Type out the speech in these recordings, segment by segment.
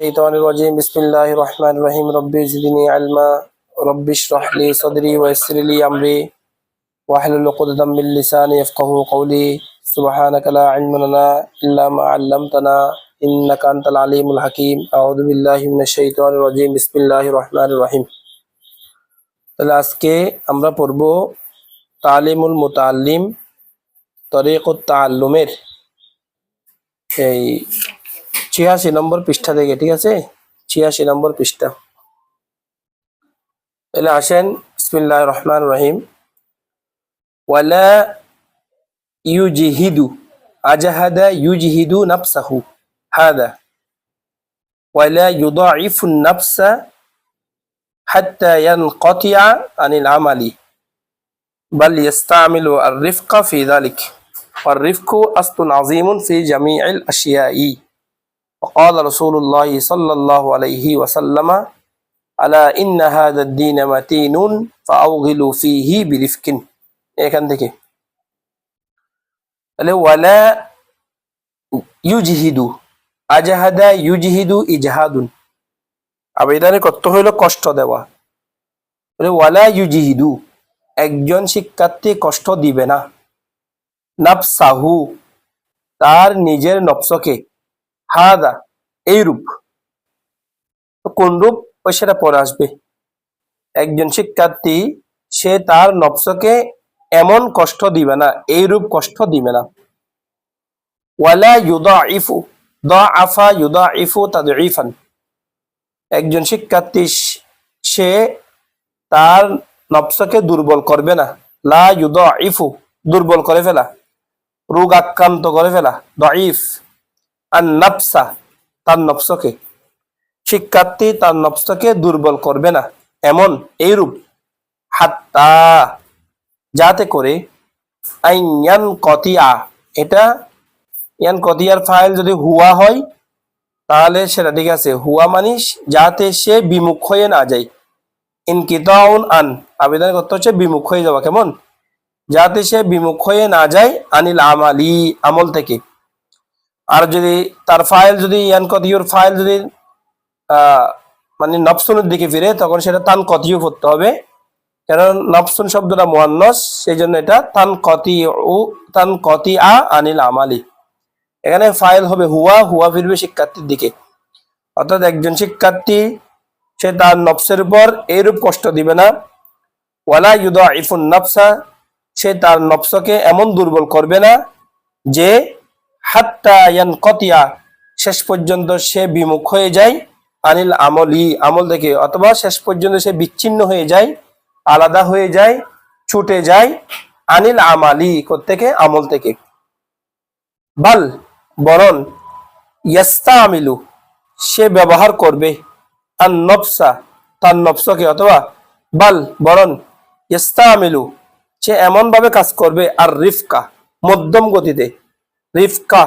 الشيطان الرجيم بسم الله الرحمن الرحيم ربي زدني علما ربي اشرح لي صدري ويسر لي أمري واحلل عقدة من لساني يفقهوا قولي سبحانك لا علم لنا إلا ما علمتنا إنك أنت العليم الحكيم أعوذ بالله من الشيطان الرجيم بسم الله الرحمن الرحيم তাহলে আজকে আমরা পড়ব তালিমুল মুতাআল্লিম তরিকুত তাআল্লুমের এই 86 নম্বর পৃষ্ঠা থেকে, ঠিক আছে? 86 নম্বর পৃষ্ঠা। তাহলে আসেন, বিসমিল্লাহির রহমানির রহিম। ওয়ালা ইউজহিদু আজহাদা ইউজহিদু নাফসাহু হাদা ওয়ালা ইউদাইফু নাফসা হাত্তা ইয়ানকাতিয়া আনিল আমালি বাল ইস্তামিলু আর-রিফকা ফি যালিক ওয়ার-রিফকু আসলুন আযীমুন ফি জামিইল আশিয়াই। وقال رسول الله صلى الله عليه وسلم ألا إن هذا الدين متين فأوغلوا فيه برفق। এখান থেকে তাহলে ওয়ালা ইউজহিদু আজহাদা ইউজহিদু ইজহাদুন, আবেদনে কত হইল কষ্ট দেওয়া। ওয়ালা ইউজহিদু একজন শিক্ষার্থী কষ্ট দিবে না, নাফসাহু তার নিজের নফসকে, হাদা এই রূপ, কোন রূপ ওই সেটা পরে আসবে। একজন শিক্ষার্থী সে তার নফসকে এমন কষ্ট দিবে না, এই রূপ কষ্ট দিবে না। ওয়ালা ইউদাইফু দাআফা ইউদাইফু তাদঈফান, একজন শিক্ষার্থী সে তার নফসকে দুর্বল করবে না। লা ইউদাইফু দুর্বল করে ফেলা, রোগ আক্রান্ত করে ফেলা, দাঈফ। আর নাফসা তার নফসকে, শিক্ষার্থী তার নফসকে দুর্বল করবে না এমন এইরূপ, হাত্তা যাতে করে আইয়ান কতিয়া, এটা ইয়ান কতিয়ার ফাইল যদি হুয়া হয় তাহলে সেটা ঠিক আছে, হুয়া মানিস যাতে সে বিমুখ হয়ে না যায়। ইনকিতাউন আন আবেদন করতে হচ্ছে বিমুখ হয়ে যাওয়া, কেমন? যাতে সে বিমুখ হয়ে না যায় আনিল আমালি আমল থেকে। আর যদি তার ফাইল যদি ইয়ান কতিউর ফাইল যদি মানে নফসুনের দিকে ফিরে তখন সেটা তান কতিউ করতে হবে, কারণ নফসুন শব্দটা মুয়ান্নাস, সেই জন্য এটা তান কতিয়া আনিল আমালি। এখানে ফাইল হবে হুয়া, হুয়া ফিরবে শিক্ষার্থীর দিকে। অর্থাৎ একজন শিক্ষার্থী সে তার নফসের উপর এইরূপ কষ্ট দিবে না। ওয়ালা ইউদাইফুন নাফসা সে তার নফসকে এমন দুর্বল করবে না যে হাত্তা ইয়ানকাতিয়া শেষ পর্যন্ত সে বিমুখ হয়ে যায় আনিল আমলি আমল থেকে, অথবা শেষ পর্যন্ত সে বিচ্ছিন্ন হয়ে যায়, আলাদা হয়ে যায়, ছুটে যায় আনিল আমালি থেকে, আমল থেকে। বাল বরং ইয়াস্তামিলু সে ব্যবহার করবে আন নফসা তার নফসকে, অথবা বাল বরং ইয়াস্তামিলু সে এমন ভাবে কাজ করবে আর রিফকা মধ্যম গতিতে। রিফকা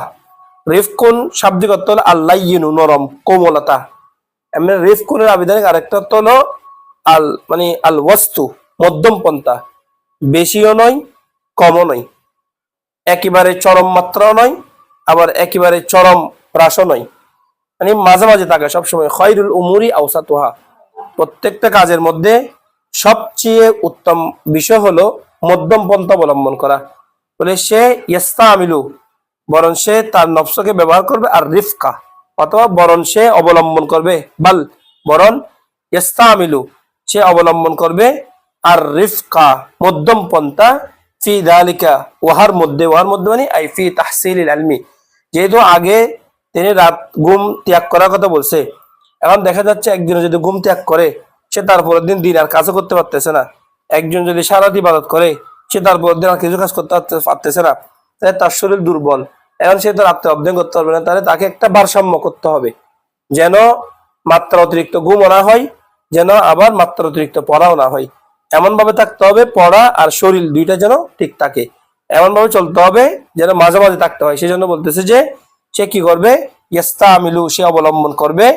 রিফকুন শাব্দিক অর্থ হলো আল্লাইয়িনু নরম, কোমলতা। এমনি রিফকুনের আবিধানিক আরেকটা অর্থ হলো আল মানে আল ওয়াস্তু মধ্যম পন্থা, বেশিও নয় কমও নয়, একেবারে চরম মাত্রাও নয় আবার একেবারে চরম হ্রাসও নয়, মানে মাঝামাঝি থাকে সবসময়। খায়রুল উমুরি আওসাতুহা, প্রত্যেকটা কাজের মধ্যে সবচেয়ে উত্তম বিষয় হলো মধ্যম পন্থা অবলম্বন করা। বলে সে ইয়াস্তামিলু বরং সে তার নফসকে ব্যবহার করবে আর রিফকা, অথবা বরং সে অবলম্বন করবে, বাল বরং ইস্তামিলু সে অবলম্বন করবে আর রিফকা মধ্যম পন্থা, ফি যালিকা ওয়াহার মধ্যে, ওয়াহার মধ্যে মানে আই ফি তাহসিলিল ইলমি। যেহেতু আগে তিনি রাত ঘুম ত্যাগ করার কথা বলছে, এখন দেখা যাচ্ছে একজন যদি ঘুম ত্যাগ করে সে তারপরের দিন দিন আর কাজও করতে পারতেছে না। একজন যদি সারাদিন ইবাদত করে সে তারপরের দিন আর কিছু কাজ করতে পারতেছে না, তাহলে তার শরীর দুর্বল, এখন সে তো রাত্রে অধ্যয়ন করতে পারবে না। তাহলে তাকে একটা ভারসাম্য করতে হবে, যেন মাত্রা অতিরিক্ত ঘুমও না হয়, যেন আবার মাত্রা অতিরিক্ত পড়াও না হয়। এমন ভাবে থাকতে হবে পড়া আর শরীর দুইটা যেন ঠিক থাকে, এমন ভাবে চলতে হবে যেন মাঝামাঝি থাকতে হয়। সেই জন্য বলতেছে যে সে কি করবে, ইস্তামিলু সে অবলম্বন করবে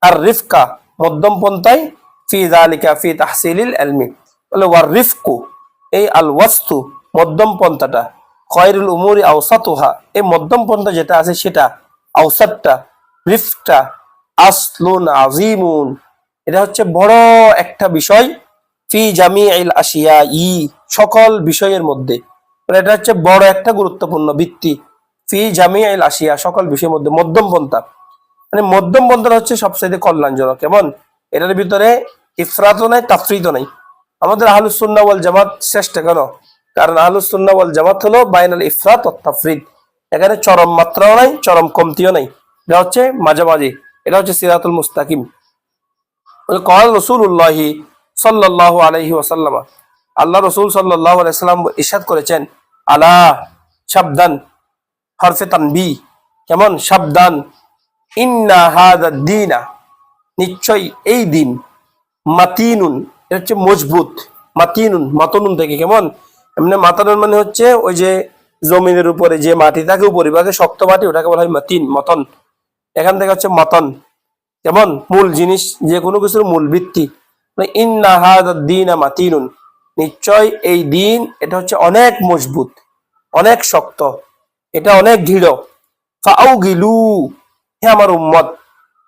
আর রিফকা মধ্যম পন্থায়, ফি যালিকা ফি তাহসিলিল ইলমি। বলে ওয়ার রিফকু এই আল ওয়াস্তু মধ্যম পন্থাটা, খায়রুল উমুরি আওসাতুহা এই মধ্যম পন্থা যেটা আছে সেটা, আওসাতটা রিফটা আসলুন আজিমুন, এটা হচ্ছে বড় একটা বিষয়, ফি জামিইল আশিয়া ই, সকল বিষয়ের মধ্যে, মানে এটা হচ্ছে বড় একটা গুরুত্বপূর্ণ ভিত্তি, ফি জামিইল আশিয়া, সকল বিষয়ের মধ্যে মধ্যম পন্থা, মানে মধ্যম পন্থাটা হচ্ছে সবচেয়ে কল্যাণজনক। কেমন, এটার ভিতরে ইফরাতও নাই তাফরিদও নাই। আমাদের আহলুস সুন্নাহ ওয়াল জামাত শ্রেষ্ঠ কেন? কারণ আহলুস সুন্নাহ ওয়াল জামাত হলো বাইনাল ইফরাত ওয়াত তাফরিদ, এখানে চরম মাত্রাও নাই, চরম কমতিও নাই, এটা হচ্ছে মাঝামাঝি, এটা হচ্ছে সিরাতুল মুস্তাকিম। قال রাসূলুল্লাহ সাল্লাল্লাহু আলাইহি ওয়াসাল্লাম, আল্লাহ রাসূল সাল্লাল্লাহু আলাইহি ওয়াসাল্লাম ইরশাদ করেছেন, আলা, সাবধান, হরফে তানবীহ, কেমন, সাবধান, ইন্না হাদা দীনা, নিশ্চয় এই দিন, মাতিনুন, এটা হচ্ছে মজবুত, মাতিনুন, মাতনুন থেকে, কেমন, এমনি মাতানুন মানে হচ্ছে ওই যে জমিনের উপরে যে মাটি থাকে উপরিভাগে শক্ত মাটি, ওটাকে বলা হয় মাতিন, মতন, এখান থেকে হচ্ছে মতন, যেমন মূল জিনিস, যে কোনো কিছুর মূল ভিত্তি, ইন্না হাদা দীনা মাতিনুন, নিশ্চয় এই দিন, এটা হচ্ছে অনেক মজবুত, অনেক শক্ত, এটা অনেক দৃঢ়। ফাআউগিলু, হে আমার উম্মত,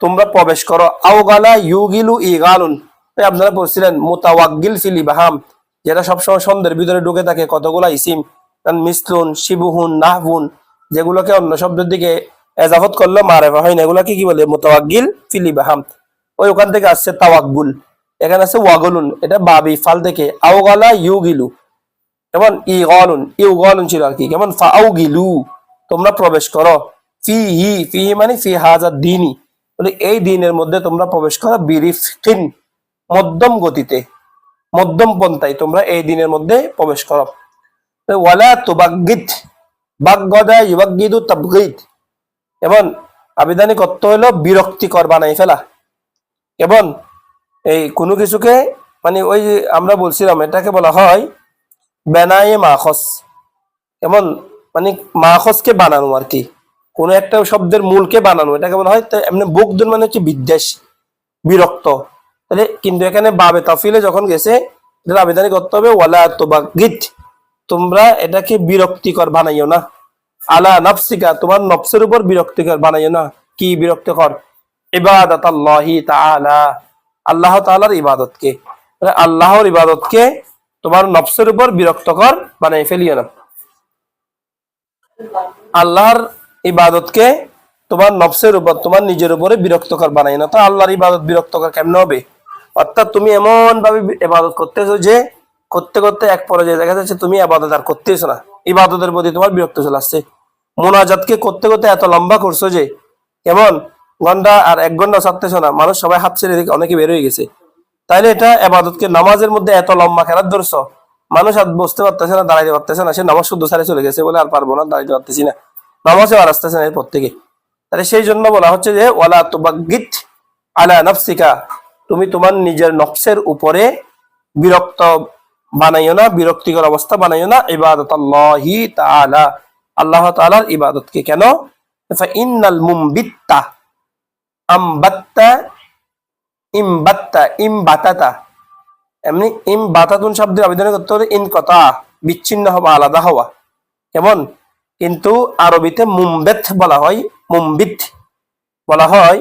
তোমরা প্রবেশ করো, আওগালা ইউগিলু ইগালুন, আপনারা বলছিলেন মুতাওয়াক্কিল ফিল ইবহাম, যেটা সবসময় ছন্দের ভিতরে ঢুকে থাকে, কতগুলা ইসিম, মিসলুন, শিবুহুন, নাহবুন, যেগুলোকে অন্য শব্দের দিকে এজাফত করলে মারেফা হয় না, এগুলাকে কি বলে, মুতাওয়াক্কিল ফিল ইবহাম, ওই ওখান থেকে আসছে তাওয়াক্কুল, এখানে আছে ওয়াগলুন, এটা বাবি ফাল থেকে, আওগালা ইউগিলু, কেমন, ইগালুন, ইউগালুন ছিল আর কি, কেমন, ফাআউগিলু, তোমরা প্রবেশ করো, ফিহি, ফিহি মানে ফি হাযা দীনি, বলে এই দিনের মধ্যে তোমরা প্রবেশ করো, বিরিফকিন, মধ্যম গতিতে, মধ্যম পন্থায় তোমরা এই দিনের মধ্যে প্রবেশ করো। ওয়ালা তুবাগগিদ, বাগগদা ইউবাগগিদু তাবগীদ, এবং আবিধানিক অর্থ হলো বিরক্তিকর বানাই ফেলা, এবং এই কোনো কিছুকে, মানে ওই যে আমরা বলছিলাম এটাকে বলা হয় বেনায়ে মাখস, এমন মানে মাখসকে বানানো আর কি, কোন একটা শব্দের মূলকে বানানো, এটাকে বলা হয়। এমনি বুকদুন মানে হচ্ছে বিদ্বেষ, বিরক্ত, তাহলে কিন্তু এখানে বাবে তাফিলে যখন গেছে, এটা আবেদনে করতে হবে ওয়ালা তুবাগগিদ, তোমরা এটাকে বিরক্তিকর বানাইও না, আলা নাফসিকা, তোমার নফসের উপর বিরক্তিকর বানাইও না, কি বিরক্তিকর, ইবাদাতাল্লাহি তাআলা, আল্লাহ তাআলার ইবাদতকে, আল্লাহর ইবাদতকে তোমার নফসের উপর বিরক্তকর বানাই ফেলিও না, আল্লাহর ইবাদতকে তোমার নফসের উপর, তোমার নিজের উপরে বিরক্তকর বানাই না। তো আল্লাহর ইবাদত বিরক্তকর কেমন হবে? অর্থাৎ তুমি এমন ভাবে ইবাদত করতেছো যে করতে করতে এক পর্যায়ে দেখা যাচ্ছে তুমি ইবাদত আর করতেছো না, ইবাদতের প্রতি তোমার বিরক্ত চলে আসছে। মোনাজাতকে করতে করতে এত লম্বা করছো যে কেমন, ঘন্টা আর 1 ঘন্টা ছাড়তেছো না, মানুষ সবাই হাত ছেড়ে দিকে অনেকে বের হয়ে গেছে। তাইলে এটা ইবাদতকে, নামাজের মধ্যে এত লম্বা খেলার ধরছো, মানুষ আর বসতে পারতেছে না, দাঁড়াইতে পারতেছে না, সে নামাজ শুদ্ধ সারে চলে গেছে বলে আর পারবো না, দাঁড়াইতে পারতেছি না, নামাজও আর আসতেছে না এরপর থেকে। তাহলে সেই জন্য বলা হচ্ছে যে ওয়ালা তুবাগগিদ আলা নাফসিকা, তুমি তোমার নিজের নফসের উপরে বিরক্ত বানাইও না, বিরক্তিকর অবস্থা বানাইও না, ইবাদাতাল্লাহি তাআলা, আল্লাহ তাআলার ইবাদতকে। কেন? ইন্নাল মুমবিত্তা আমবাত্তা ইমবাত্তা ইমবাতাতা, এমনি ইমবাতাতুন শব্দের আবেদন করতে হলে ইনকতা, বিচ্ছিন্ন হওয়া, আলাদা হওয়া, কেমন, কিন্তু আরবিতে মুমবেত বলা হয়, মুমবিত বলা হয়।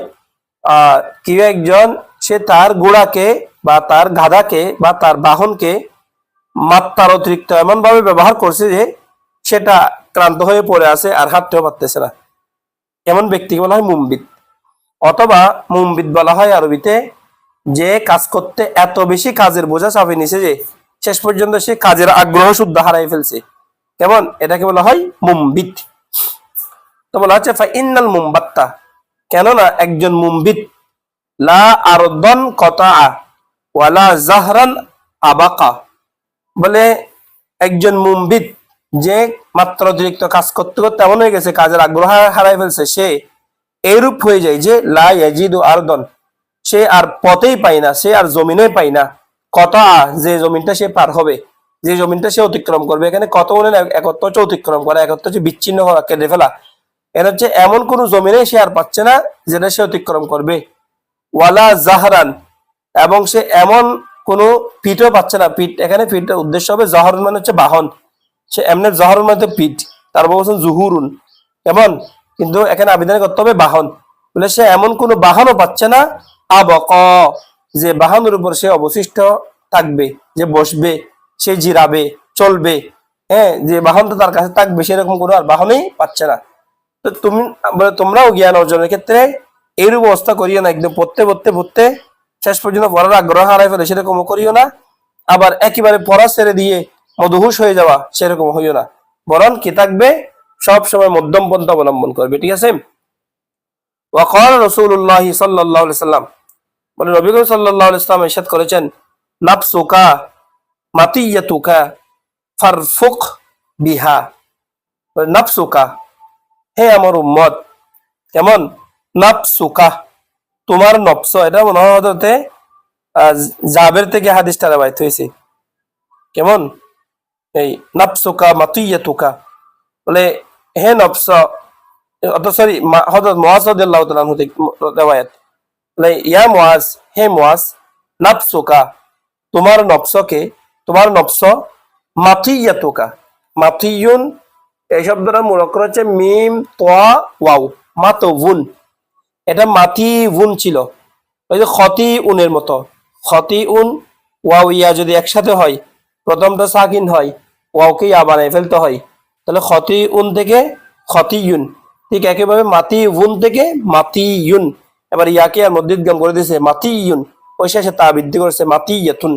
কেউ একজন সে তার ঘোড়াকে বা তার গাধাকে বা তার বাহনকে মাত্রার অতিরিক্ত এমন ভাবে ব্যবহার করছে যে সেটা ক্লান্ত হয়ে পড়ে আছে আর হাঁটতেও পারতেছে না, এমন ব্যক্তিকে বলা হয় মুমবিত। অথবা মুমবিত বলা হয় আরবিতে যে কাজ করতে এত বেশি কাজের বোঝা চাপে নিছে যে শেষ পর্যন্ত সে কাজের আগ্রহ শুদ্ধ হারাই ফেলছে, কেমন, এটাকে বলা হয় মুমবিত। তো বলা হচ্ছে ফাইন্নাল মুমবাত্তা, কেননা একজন মুমবিত লা আরদন কতা ওয়ালা জাহরান আবাকা, বলে একজন মুমবিত যে মাত্র অতিরিক্ত কাজ করতে করতে এমন হয়ে গেছে কাজের আগ্রহ হারাই ফেলছে, সে এইরূপ হয়ে যায় যে লা ইয়াজিদু আরদন, সে আর পথেই পায় না, সে আর জমিনে পায় না, কতা, যে জমিনটা সে পার হবে, যে জমিনটা সে অতিক্রম করবে। এখানে কত বলে একত্র হচ্ছে অতিক্রম করা, একত্র হচ্ছে বিচ্ছিন্ন হওয়া, কেটে ফেলা। এটা হচ্ছে এমন কোন জমিনে সে আর পাচ্ছে না যেটা সে অতিক্রম করবে। ওয়ালা জাহরান, এবং সে এমন কোন পিঠও পাচ্ছে না, পিঠ, এখানে পিঠের উদ্দেশ্য হবে জহর মানে হচ্ছে বাহন, সে এমনি জহর মানে পিঠ, তারপর বলছেন জুহুরুন, কেমন, কিন্তু এখানে আবেদন করতে হবে বাহন, বলে সে এমন কোনো বাহনও পাচ্ছে না আবক, যে বাহনের উপর সে অবশিষ্ট থাকবে, যে বসবে, সে জিরাবে, চলবে, হ্যাঁ, যে বাহনটা তার কাছে থাকবে সেরকম কোনো আর বাহনই পাচ্ছে না। তো তোমরাও জ্ঞান অর্জনের ক্ষেত্রে এইরূপ অবস্থা করিও না, একদম পড়তে শেষ পর্যন্ত পড়ার আগ্রহ হারাই ফেলে সেরকম করিও না। আবার একেবারে পড়া ছেড়ে দিয়ে মদহুশ হয়ে যাওয়া সেরকম হইও না, বরং কি থাকবে, সব সময় মধ্যম পন্থা অবলম্বন করবে। ঠিক আছে। ওয়াকাল রাসূলুল্লাহ সাল্লাল্লাহু আলাইহি সাল্লাম, বলে নবী করিম সাল্লাল্লাহু আলাইহি সাল্লাম ইরশাদ করেছেন, নাফসুকা মাতিয়াতুকা ফারফুক বিহা। নাফসুকা, হে আমার উম্মত, কেমন? নাফসুকা, তোমার নফস। এটা মনে হয় হযরতে জাবের থেকে হাদিসটা রবায়াত হয়েছে। কেমন? এই নাফসুকা মাতিয়াতুকা, বলে হে নফস, সরি, হযরত মুআজ রাদিয়াল্লাহু তাআলা আনহু থেকে রবায়াত, বলে ইয়া মুআজ, হে মুআজ, নাফসুকা, তোমার নফসকে, তোমার নফস, মাতিয়াতুকা, মাতিয়ান, এই শব্দটা মূল অক্ষর হচ্ছে মিম তোয়া ওয়াও, মাতউন। এটা মাতি উন ছিল, ওই যে খতি উনের মতো। খতি উন ওয়াও ইয়া যদি একসাথে হয়, প্রথমটা সাকিন হয়, ওয়াওকে ইয়া বানায় ফেলতে হয়, তাহলে খতি উন থেকে খতিয়ুন। ঠিক একইভাবে মাতি উন থেকে মাতিয়ুন, এবার ইয়াকে আর মধ্যম করে দিয়েছে মাতিয়ুন, ওই শেষে তা বৃদ্ধি করেছে মাতিয়াতুন।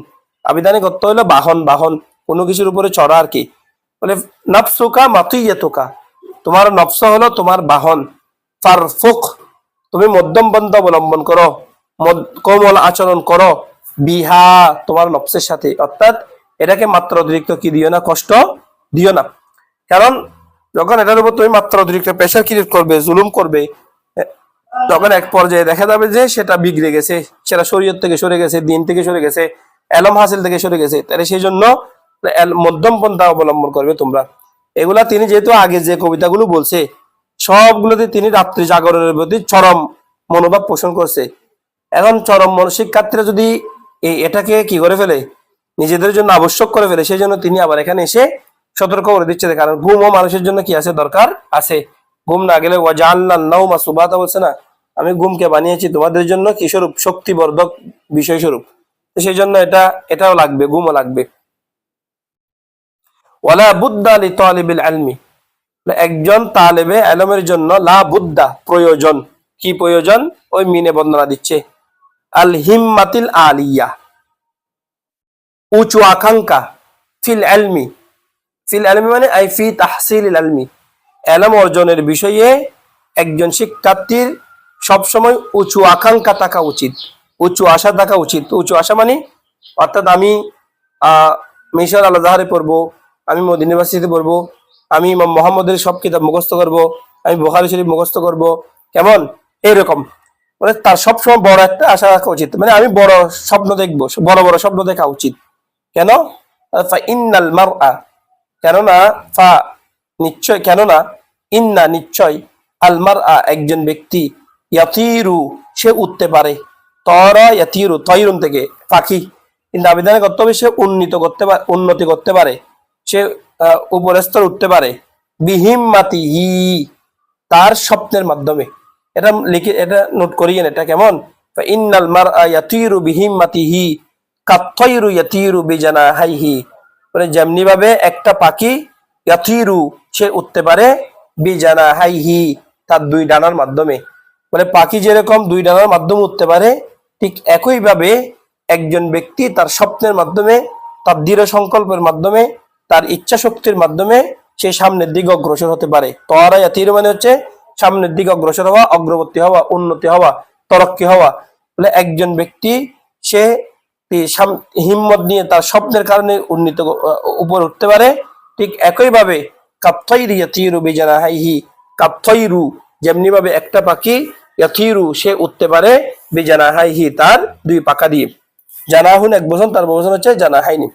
আবিধানিক অর্থ হলো বাহন, বাহন, কোনো কিছুর উপরে চড়া আর কি। বলে নাফসুকা মাতিয়াতুকা, তোমার নফস হলো তোমার বাহন। ফারফুক, তুমি মধ্যম পন্থা অবলম্বন করো, কোমল আচরণ করো, বিহা, তোমার নফসের সাথে। অর্থাৎ এটাকে মাত্রা অতিরিক্ত কি দিও না, কষ্ট দিও না। কারণ যখন এটার উপর তুমি মাত্রা অতিরিক্ত প্রেশার ক্রিয়েট করবে, জুলুম করবে, তখন এক পর্যায়ে দেখা যাবে যে সেটা বিগড়ে গেছে, সেটা শরীয়ত থেকে সরে গেছে, দিন থেকে সরে গেছে, এলম হাসিল থেকে সরে গেছে। তাহলে সেই জন্য মধ্যম পন্থা অবলম্বন করবে তোমরা। এগুলা তিনি যেহেতু আগে যে কবিতাগুলো বলছে সবগুলোতে তিনি রাত্রি জাগরণের প্রতি চরম মনোভাব পোষণ করছে। এখন চরম শিক্ষার্থীরা যদি এটাকে কি করে ফেলে, নিজেদের জন্য আবশ্যক করে ফেলে, সেই জন্য তিনি আবার এখানে এসে সতর্ক করে দিচ্ছে। কারণ ঘুমও মানুষের জন্য কি আছে, দরকার আছে। ঘুম না গেলে ওয়াজআলনা নাওমা সুবাতা বলছে না, আমি ঘুমকে বানিয়েছি তোমাদের জন্য কি স্বরূপ, শক্তিবর্ধক বিষয় স্বরূপ। সেই জন্য এটাও লাগবে, ঘুমও লাগবে। ওয়ালা বুদ্দা লিতালিবিল ইলমি, একজন তালেবে ইলমের জন্য লা বুদ্দা, প্রয়োজন। কি প্রয়োজন? ওই মিনে বর্ণনা দিচ্ছে, আল হিম্মাতিল আলিয়া, উঁচু আকাঙ্ক্ষা, ফিল ইলমি, ফিল ইলমি মানে আই ফি তাহসিলিল ইলমি, ইলম অর্জনের বিষয়ে একজন শিক্ষার্থীর সবসময় উঁচু আকাঙ্ক্ষা থাকা উচিত, উঁচু আশা থাকা উচিত। উঁচু আশা মানে অর্থাৎ আমি মিশর আল আজহারে পড়বো, আমি মদিনা ইউনিভার্সিটিতে পড়বো, আমি ইমাম মুহাম্মদের সব কিতাব মুখস্থ করব, আমি বুখারী শরীফ মুখস্থ করব, কেমন এরকম। মানে তার সবসময় বড় একটা আশা রাখা উচিত, মানে আমি বড় স্বপ্ন দেখবো, বড় বড় স্বপ্ন দেখা উচিত। কেন? ইন্নাল মারআ, কেননা নিশ্চয়, কেননা ইন্না নিশ্চয়, আল মারআ একজন ব্যক্তি, ইয়াতিরু সে উঠতে পারে, তরা ইয়াতিরু তয়রুন থেকে পাখি, কিন্তু আবেদনে করতে হবে সে উন্নতি করতে পারে, সে উপরের স্তর উঠতে পারে, বিহিম্মাতিহি তার স্বপ্নের মাধ্যমে। এটা লিখে, এটা নোট করিয়েন, এটা কেমন? ইন্নাল মারআ ইয়াতিরু বিহিম্মাতিহি কাত্তায়রু ইয়াতিরু বিজানাহাইহি, মানে যেমনি ভাবে একটা পাখি ইয়াতিরু সে উঠতে পারে, বিজানাহাইহি তার দুই ডানার মাধ্যমে। মানে পাখি যেরকম দুই ডানার মাধ্যমে উঠতে পারে, ঠিক একই ভাবে একজন ব্যক্তি তার স্বপ্নের মাধ্যমে, তার দৃঢ় সংকল্পের মাধ্যমে, তার ইচ্ছা শক্তির মাধ্যমে সে সামনের দিকে অগ্রসর হতে পারে। তরা ইয়াতিরু মানে হচ্ছে সামনের দিকে অগ্রসর হওয়া, অগ্রবর্তী হওয়া, উন্নতি হওয়া, তরক্কি হওয়া। বলে একজন ব্যক্তি সে হিম্মত নিয়ে তার স্বপ্নের কারণে উপর উঠতে পারে, ঠিক একই ভাবে কাত্তায়রু ইয়াতিরু বিজানাহাইহি, কাত্তায়রু যেমনি ভাবে একটা পাখি, ইয়াতিরু সে উঠতে পারে, বিজানাহাইহি তার দুই পাখা দিয়ে। জানাহুন এক বচন, তার বচন হচ্ছে জানাহাইনি।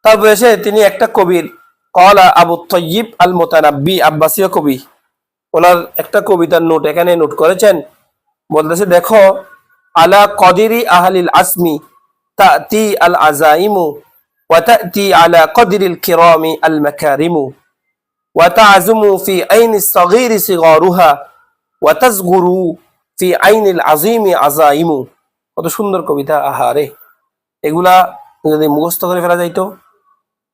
তারপরে এসে তিনি একটা কবির, কলা আবু তাইয়িব আল মুতানাব্বি, আব্বাসীয় কবি, ওনার একটা কবিতার নোট এখানে নোট করেছেন। বলতেছে, দেখো, আলা কদিরি আহলিল আসমি তাতি আল আজাইমু ওয়া তাতি আলা কদিরিল কিরামি আল মাকারিমু ওয়া তাযুমু ফি আইনিস সাগীরি সিগারুহা ওয়াতাজগুরু ফি আইনিল আজিমি আজাইমু। কত সুন্দর কবিতা, আহারে! এগুলা যদি মুখস্থ করে ফেলা যাইতো,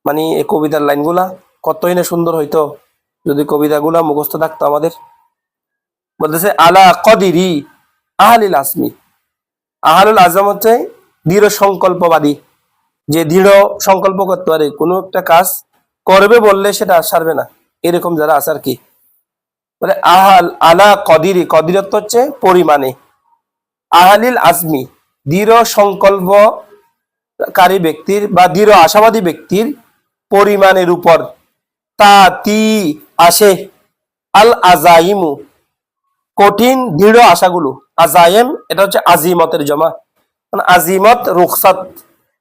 মানে এই কবিতার লাইনগুলা কতই না সুন্দর হইতো যদি কবিতাগুলা মুখস্থ থাকতো আমাদের। বলতেছে আলা কদিরি আহলিল আসমি। আহলুল আজম হচ্ছে দৃঢ় সংকল্পবাদী, যে দৃঢ় সংকল্প করতে পারে, কোনো একটা কাজ করবে বললে সেটা সারবে না, এরকম যারা আছে আর কি। বলে আহাল আলা কদিরি, কদিরত্ব হচ্ছে পরিমাণে, আহলিল আজমি দৃঢ় সংকল্পকারী ব্যক্তির বা দৃঢ় আশাবাদী ব্যক্তির পরিমাণের উপর তাতি আসে আল আজাইমু কঠিন দৃঢ় আশাগুলো। আজায়েম এটা হচ্ছে আজিমতের জমা, মানে আজিমত রুখসাত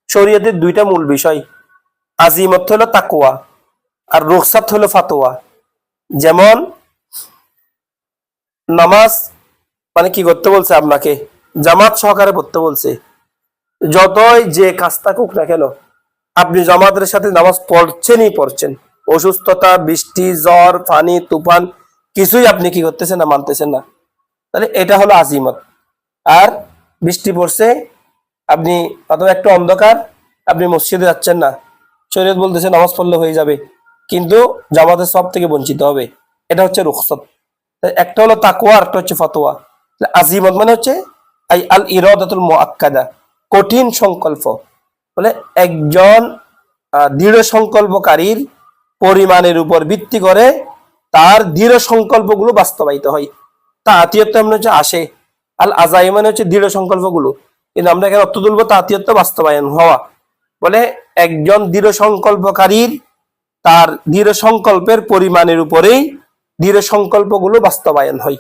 শরীয়তের দুইটা মূল বিষয়। আজিমত হলো তাকওয়া আর রুখসাত হলো ফাতোয়া। যেমন নামাজ মানে কি করতে বলছে, আপনাকে জামাত সহকারে পড়তে বলছে, যতই যে কাজ থাকুক না কেন আপনি জামাতের সাথে নামাজ পড়ছেনই পড়ছেন। অসুস্থতা, বৃষ্টি, জ্বর, পানি, তুফান কিছুই আপনি কি করতেছেন না, মানতেছেন না। তাহলে এটা হলো আজিমত। আর বৃষ্টি পড়ছে, আপনি অথবা একটু অন্ধকার, আপনি মসজিদে যাচ্ছেন না, শরীয়ত বলতেছে নামাজ পড়লে হয়ে যাবে, কিন্তু জামাতের সব থেকে বঞ্চিত হবে, এটা হচ্ছে রুখসত। একটা হলো তাকওয়া, একটা হচ্ছে ফতোয়া। আজিমত মানে হচ্ছে আই আল ইরাদাতুল মুআক্কাদা, কঠিন সংকল্প। বলে একজন দৃঢ় সংকল্পকারীর পরিমাণের উপর ভিত্তি করে তার দৃঢ় সংকল্পগুলো বাস্তবায়িত হয়। তা আত্মীয়ত্ব এমন হচ্ছে আসে, আল আজাই মানে হচ্ছে দৃঢ় সংকল্পগুলো, কিন্তু আমরা এখানে অর্থ তুলবো তা আত্মীয়ত্ব বাস্তবায়ন হওয়া। বলে একজন দৃঢ় সংকল্পকারীর তার দৃঢ় সংকল্পের পরিমাণের উপরেই দৃঢ় সংকল্পগুলো বাস্তবায়ন হয়।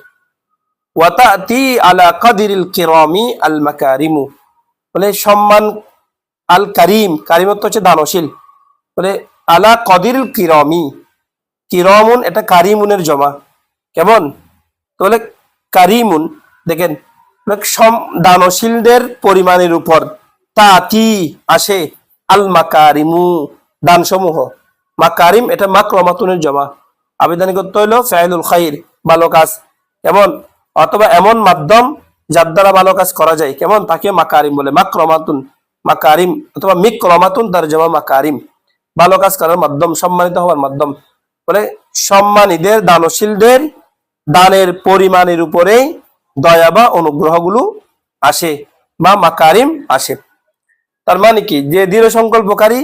ওয়াতাতি আলা কাদিরিল কিরামি আল মাকারিমু। বলে সম্মান, আল কারিম, কারিমত হচ্ছে দানশীল। বলে আলা কদিরিল কিরামি, কিরামুন এটা কারিমুনের জমা। কেমন? তো বলে কারিমুন, দেখেন দানশীলদের পরিমাণের উপর তাতি আসে আল মাকারিমু দানসমূহ। মাকারিম এটা মাকরমাতুনের জমা। আবেদন করতে হইলো ফাইলুল খাইর, ভালো কাজ। কেমন? অথবা এমন মাধ্যম যার দ্বারা ভালো কাজ করা যায়, কেমন, তাকে মাকারিম বলে। মাকরমাতুন, মাকারিম অথবা মিকরমাতুন তার জমা মাকারিম, ভালো কাজ করার মাধ্যম, সম্মানিত হওয়ার মাধ্যম। বলে সম্মানীদের দানশীলদের দানের পরিমাণের উপরে দয়া বা অনুগ্রহগুলো আসে বা মাকারিম আসে। তার মানে কি, যে দৃঢ় সংকল্পকারী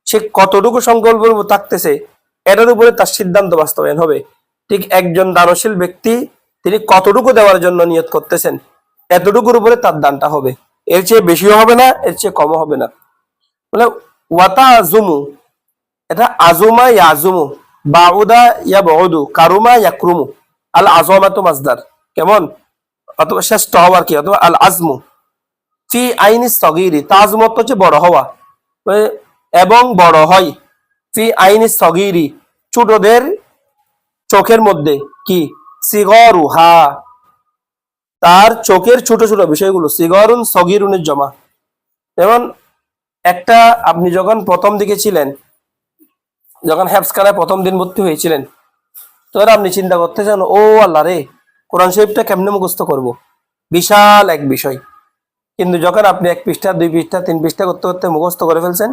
সে কতটুকু সংকল্প থাকতেছে এটার উপরে তার সিদ্ধান্ত বাস্তবায়ন হবে। ঠিক একজন দানশীল ব্যক্তি তিনি কতটুকু দেওয়ার জন্য নিয়ত করতেছেন এতটুকুর উপরে তার দানটা হবে, এর চেয়ে বেশিও হবে না, এর চেয়ে কমও হবে না। মানে ওয়াতা আজুমু এটা আজুমা ইয়াজুমু, বাউদা ইয়া বউদু, কারুমা ইয়াকরুমু, আল আজমাতু মাসদার। কেমন? অথবা শ্রেষ্ঠ হওয়ার কি, অথবা আল আজমু ফি আইনি সগীরি, তাজমত হচ্ছে বড় হওয়া এবং বড় হয়। ফি আইনি সগীরি ছোটদের চোখের মধ্যে, কি সিগরুহা তার চোখের ছোট ছোট বিষয়গুলো, সিগরুন সগীরুনের জমা। যেমন একটা, আপনি যখন প্রথম দিকে ছিলেন, যখন হেফসখানায় প্রথম দিন ভর্তি হয়েছিলেন, তো আপনি চিন্তা করতেছেন ও আল্লাহ রে, কোরআন শরীফটা কেমনে মুখস্থ করব, বিশাল এক বিষয়। কিন্তু যখন আপনি 1 পৃষ্ঠা 2 পৃষ্ঠা 3 পৃষ্ঠা করতে করতে মুখস্থ করে ফেলছেন,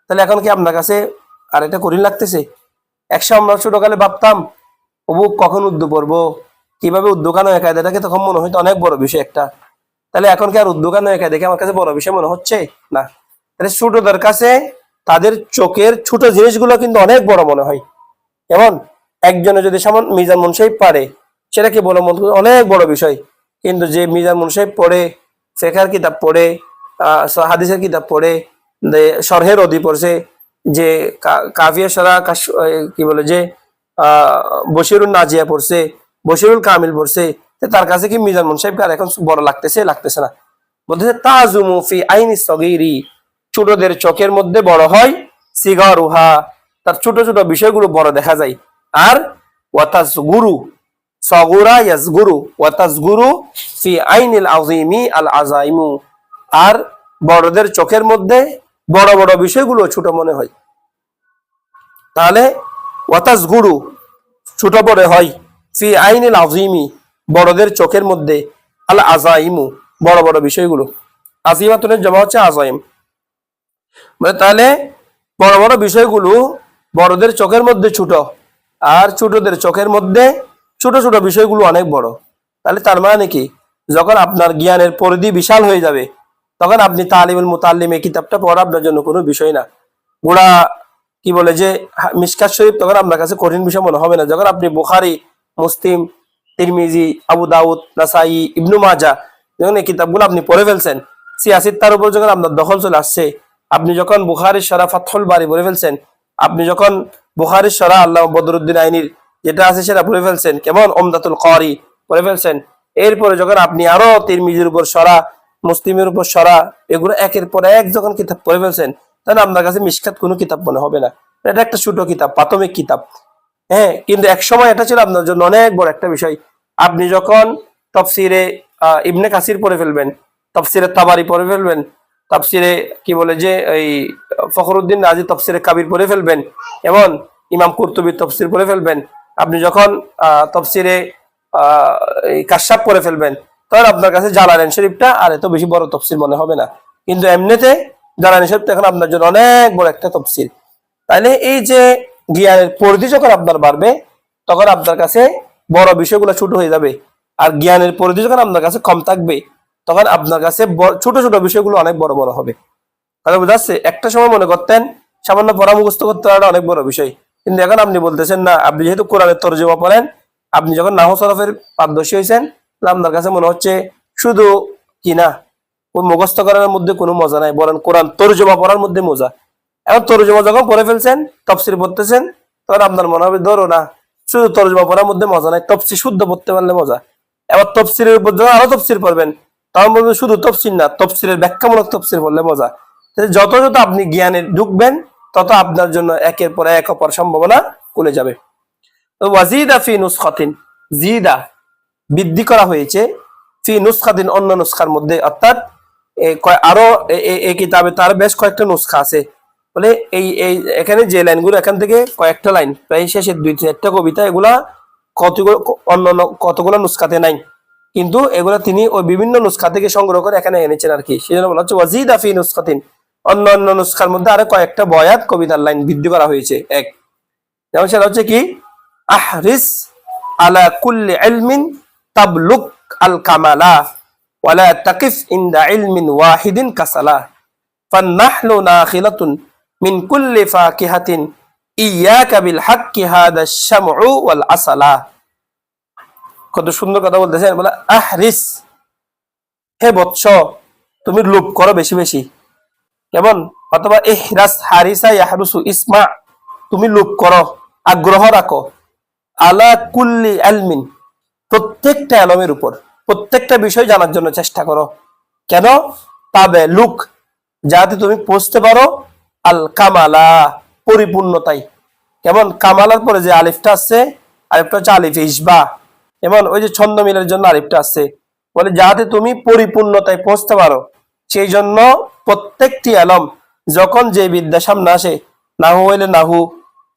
তাহলে এখন কি আপনার কাছে আর এটা কঠিন লাগতেছে? একসময় আমরা ছোটকালে ভাবতাম অবুক কখন উর্দু পড়বো, কিভাবে উর্দুখানো একাই, এটাকে তখন মনে হইতো অনেক বড় বিষয় একটা। তাহলে এখন কি আর উর্দুখানো একাই দেখে আমার কাছে বড় বিষয় মনে হচ্ছে না? তাহলে ছোটদের কাছে তাদের চোখের ছোট জিনিসগুলো কিন্তু অনেক বড় মনে হয়। কেমন? একজনে যদি সামন মিজান মুনসাহিব পারে, সেটা কি বলে মনে হয় অনেক বড় বিষয়। কিন্তু যে মিজান মুনসাহিব পড়ে, ফেকার কিতাব পড়ে, হাদিসের কিতাব পড়ে, শরহের অধি পড়ছে, যে কাফিয়া সারা কি বলে, যে বশিরুল নাজিয়া পড়ছে, বশিরুল কামিল পড়ছে, তার কাছে কি মিজান মুনসাহিবকে আর এখন বড় লাগতেছে? লাগতেছে না। বলতেছে তাজুমু ফি আইনি সগীরি, ছোটদের চোখের মধ্যে বড় হয়, সিগারুহা তার ছোট ছোট বিষয়গুলো বড় দেখা যায়। আর ওয়াতাজগুরু সগুরা ইয়াজগুরু ওয়াতাজগুরু ফি আইনিল আযীমি আল আযাইমু, আর বড়দের চোখের মধ্যে বড় বড় বিষয়গুলো ছোট মনে হয়। তাহলে ওয়াতাজগুরু ছোট বড় হয়, ফি আইনিল আযীমি বড়দের চোখের মধ্যে, আল আজাইমু বড় বড় বিষয়গুলো, আজিমাতুনের জমা হচ্ছে আজাইম, মানে তাহলে বড় বড় বিষয়গুলো বড়দের চোখের মধ্যে ছোট, আর ছোটদের চোখের মধ্যে ছোট ছোট বিষয়গুলো অনেক বড়। তাহলে তার মানে কি, যখন আপনার জ্ঞানের পরিধি বিশাল হয়ে যাবে তখন আপনি তালিমুল মুতাল্লিম এই কিতাবটা পড়া আপনার জন্য কোনো বিষয় না। গোড়া কি বলে যে মিশকাত শরীফ তখন আপনার কাছে কঠিন বিষয় মনে হবে না। যখন আপনি বুখারী, মুসলিম, তিরমিজি, আবু দাউদ, নাসাই, ইবনু মাজাহ যখন এই কিতাবগুলো আপনি পড়ে ফেলছেন, সিয়াসিত্তার উপর যখন আপনার দখল চলে আসছে, আপনি যখন বুখারীর শরহ ফাতহুল বারী পড়ে ফেলছেন, আপনি যখন বুখারীর শরহ আল্লামা বদরুদ্দিন আইনির যেটা আছে সেটা পড়ে ফেলছেন, কেমন উমদাতুল কারি পড়ে ফেলছেন, এরপরে যখন আপনি আরো তিরমিজির উপর শরহ, মুসলিমের উপর শরহ, এগুলো একের পর এক যখন কিতাব পড়ে ফেলছেন, তাহলে আপনার কাছে মিশকাত কোনো কিতাব মনে হবে না। এটা একটা ছোট কিতাব, প্রাথমিক কিতাব। হ্যাঁ, কিন্তু এক সময় এটা ছিল আপনার জন্য অনেক বড় একটা বিষয়। আপনি যখন তাফসিরে ইবনে কাসির পড়ে ফেলবেন, তাফসিরে তাবারি পড়ে ফেলবেন, তাফসিরে কি বলে যে এই ফখরুদ্দিন রাজি তাফসিরে কাবির পড়ে ফেলবেন, এবং ইমাম কুরতুবীর তাফসির পড়ে ফেলবেন, আপনি যখন তাফসিরে এই কাশাফ পড়ে ফেলবেন, তখন আপনার কাছে জালালাইন শরীফটা আর এত বেশি বড় তাফসির মনে হবে না। কিন্তু এমনিতে জালালাইন শরীফটা এখন আপনার জন্য অনেক বড় একটা তাফসির। তাইলে এই যে জ্ঞানের পরিধি যখন আপনার বাড়বে, তখন আপনার কাছে বড় বিষয়গুলো ছোট হয়ে যাবে, আর জ্ঞানের পরিধি যখন আপনার কাছে কম থাকবে, তখন আপনার কাছে ছোট ছোট বিষয়গুলো অনেক বড় বড় হবে। কথা বোঝা যাচ্ছে? একটা সময় মনে করতেন সামান্য পড়া মুখস্থ করতে পারাটা অনেক বড় বিষয়, কিন্তু এখন আপনি বলতেছেন না, আপনি যেহেতু কোরআনের তরজমা পড়েন, আপনি যখন নাহু সরফের পারদর্শী হয়েছেন, আপনার কাছে মনে হচ্ছে শুধু কি না ওই মুখস্থ করার মধ্যে কোনো মজা নাই, বরং কোরআন তরজমা পড়ার মধ্যে মজা। এখন তরজমা যখন পড়ে ফেলছেন, তফসির পড়তেছেন, তখন আপনার মনে হবে ধরো না, শুধু তরজমা পড়ার মধ্যে মজা নাই, তফসির শুদ্ধ পড়তে পারলে মজা। এবার তফসিরের উপর যখন আরো তফসির পড়বেন, তখন বলবেন শুধু তফসির না, তফসিরের ব্যাখ্যামূলক তফসির পড়লে মজা। যত যত আপনি জ্ঞানে ঢুকবেন, তত আপনার জন্য একের পর এক অপর সম্ভাবনা খুলে যাবে। ওয়াজিদা ফি নুসখাতিন, জিদা বৃদ্ধি করা হয়েছে, ফি নুসখাতিন অন্য নুসখার মধ্যে, অর্থাৎ আরো এই কিতাবে তার বেশ কয়েকটা নুসখা আছে। বলে এই এই এখানে যে লাইনগুলো, এখান থেকে কয়েকটা লাইন প্রায় শেষের 2-3টা কবিতা, এগুলা কতগুলো অন্য কতগুলো নুসখাতে নাই, কিন্তু এগুলা তিনি ওই বিভিন্ন নুসখা থেকে সংগ্রহ করে এখানে এনেছেন আর কি। সেই জন্য বলা হচ্ছে ওয়াজিদা ফি নুসখাতিন, অন্য অন্য নুসখার মধ্যে আরো কয়েকটা বয়াত কবিতার লাইন বৃদ্ধি করা হয়েছে। এক, যেমন সেটা হচ্ছে কি, আহরিস আলা কুল্লি ইলমিন তাবলুক আল কামালা ওয়ালা তাকিফ ইনদা ইলমিন ওয়াহিদিন কাসালা ফান্নাহলু নাখিলাতুন মিন কুল্লি ফাকিহাতিন ইয়াকা বিল হাক্কি হাদা শামউ ওয়াল আসালা। কত সুন্দর কথা বলতেছেন, বলে আহরিস, হে বৎস তুমি লোভ করো বেশি বেশি, কেমন, অথবা ইহরাস হারিসা ইয়াহরুসু, ইসমা তুমি লোভ করো, আগ্রহ রাখো, আলা কুল্লি ইলমিন প্রত্যেকটা ইলমের উপর, প্রত্যেকটা বিষয় জানার জন্য চেষ্টা করো। কেন? তাবে লুক যাতে তুমি পৌঁছতে পারো আল কামালা পরিপূর্ণতায়। কেমন? কামালার পরে যে আলিফটা আছে, আলিফটা হচ্ছে আলিফ ইসবা, যেমন ওই যে ছন্দ মিলের জন্য আলিফটা আছে, বলে যাতে তুমি পরিপূর্ণতায় পৌঁছতে পারো, সেই জন্য প্রত্যেকটি ইলম যখন যে বিদ্যা সামনে আসে, নাহু হইলে নাহু,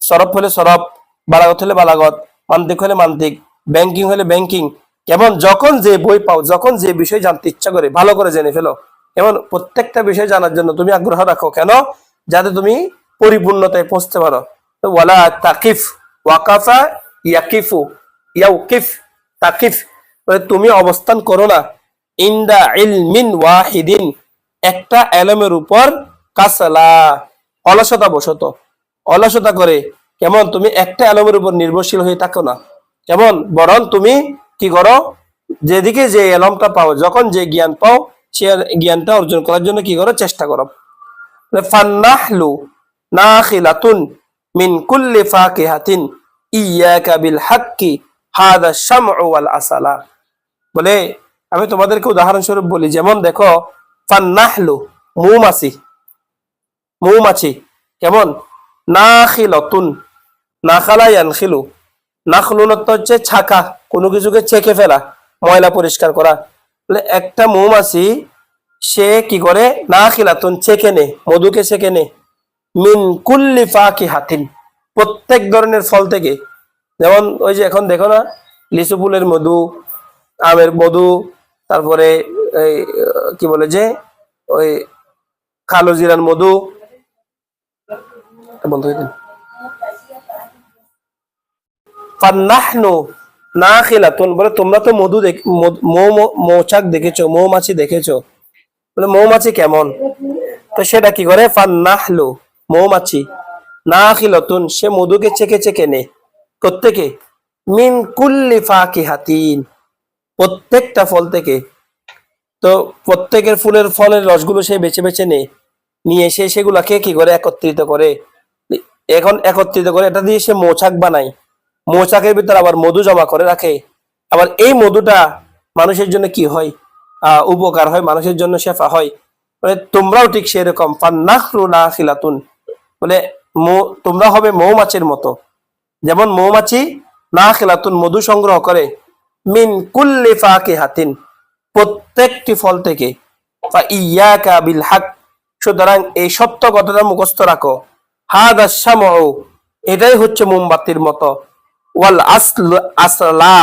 সরফ হলে সরফ, বালাগত হলে বালাগত, মান্তিক হলে মান্তিক, ব্যাংকিং হলে ব্যাংকিং, কেমন যখন যে বই পাও, যখন যে বিষয় জানতে ইচ্ছা করে ভালো করে জেনে ফেলো। এমন প্রত্যেকটা বিষয় জানার জন্য তুমি আগ্রহ রাখো, কেন? যাতে তুমি পরিপূর্ণতায় পৌঁছতে পারো। ওয়ালা তাকিফ, ওয়াকাফা ইয়াকিফু, ইয়াউকিফ, তাকিফ তুমি অবস্থান করো না, ইনদা ইলমিন ওয়াহিদিন একটা ইলমের উপর, কাসালা অলসতা বশত, অলসতা করে, কেমন তুমি একটা ইলমের উপর নির্ভরশীল হয়ে থাকো না, কেমন বরং তুমি কি করো, যেদিকে যে ইলমটা পাও, যখন যে জ্ঞান পাও, সে জ্ঞানটা অর্জন করার জন্য কি করো, চেষ্টা করো। ফান্নাহলু নাখিলাতুন মিন কুল্লি ফাকিহাতিন ইয়াকা বিল হাক্কি হাদা শামউ ওয়াল আসালা। বলে আমি তোমাদেরকে উদাহরণস্বরূপ বলি, যেমন দেখো ফান্নাহলু মৌমাছি, মৌমাছি কেমন, নাখিলাতুন, নাখালা ইয়ানখিলু, নাখলুন হচ্ছে ছাকা, কোনো কিছুকে ছেঁকে ফেলা, ময়লা পরিষ্কার করা। বলে একটা মৌমাছি সে কি করে, নাখিলাতুন ছেঁকে নে, মধুকে ছেঁকে নে, মিন কুল্লি ফাকিহাতিন প্রত্যেক ধরনের ফল থেকে, যেমন ওই যে এখন দেখো না লিচু ফুলের মধু, আমের মধু, তারপরে এই কি বলে যে ওই কালো জিরার মধু, বন্ধ হয়ে দিন। ফান্নাহনু নাখিলাতুন, বলে তোমরা তো মধু মৌচাক দেখেছো, মৌমাছি দেখেছো, বলে মৌমাছি কেমন? তো সেটা কি করে? ফান্নাহলু, মৌমাছি, নাখিলাতুন, সে মধুকে চেকে চেকে নেয়। প্রত্যেকে, মিন কুল্লি ফাকিহাতিন, প্রত্যেকটা ফল থেকে। তো প্রত্যেকের ফলের রসগুলো সে বেছে বেছে নেয়, নিয়ে এসে সেগুলাকে কি করে? একত্রিত করে। এখন একত্রিত করে এটা দিয়ে সে মৌচাক বানায়। মৌচাকের ভিতর আবার মধু জমা করে রাখে। আবার এই মধুটা মানুষের জন্য কি হয়? উপকার হয়, মানুষের জন্য শেফা হয়। মানে তোমরাও ঠিক সেরকম, ফান্নাহরু নাখিলাতুন, বলে তোমরা হবে মৌমাছির মতো। যেমন মৌমাছি নাখিলাতুন, মধু সংগ্রহ করে, মিন কুল্লি ফাকিহাতিন, প্রত্যেকটি ফল থেকে। ফা ইয়াকা বিল হক, সুতরাং এই সত্য কথাটা মুখস্থ রাখো। হাদা শামউ, এটাই হচ্ছে মোমবাতির মতো। ওয়াল আসলা,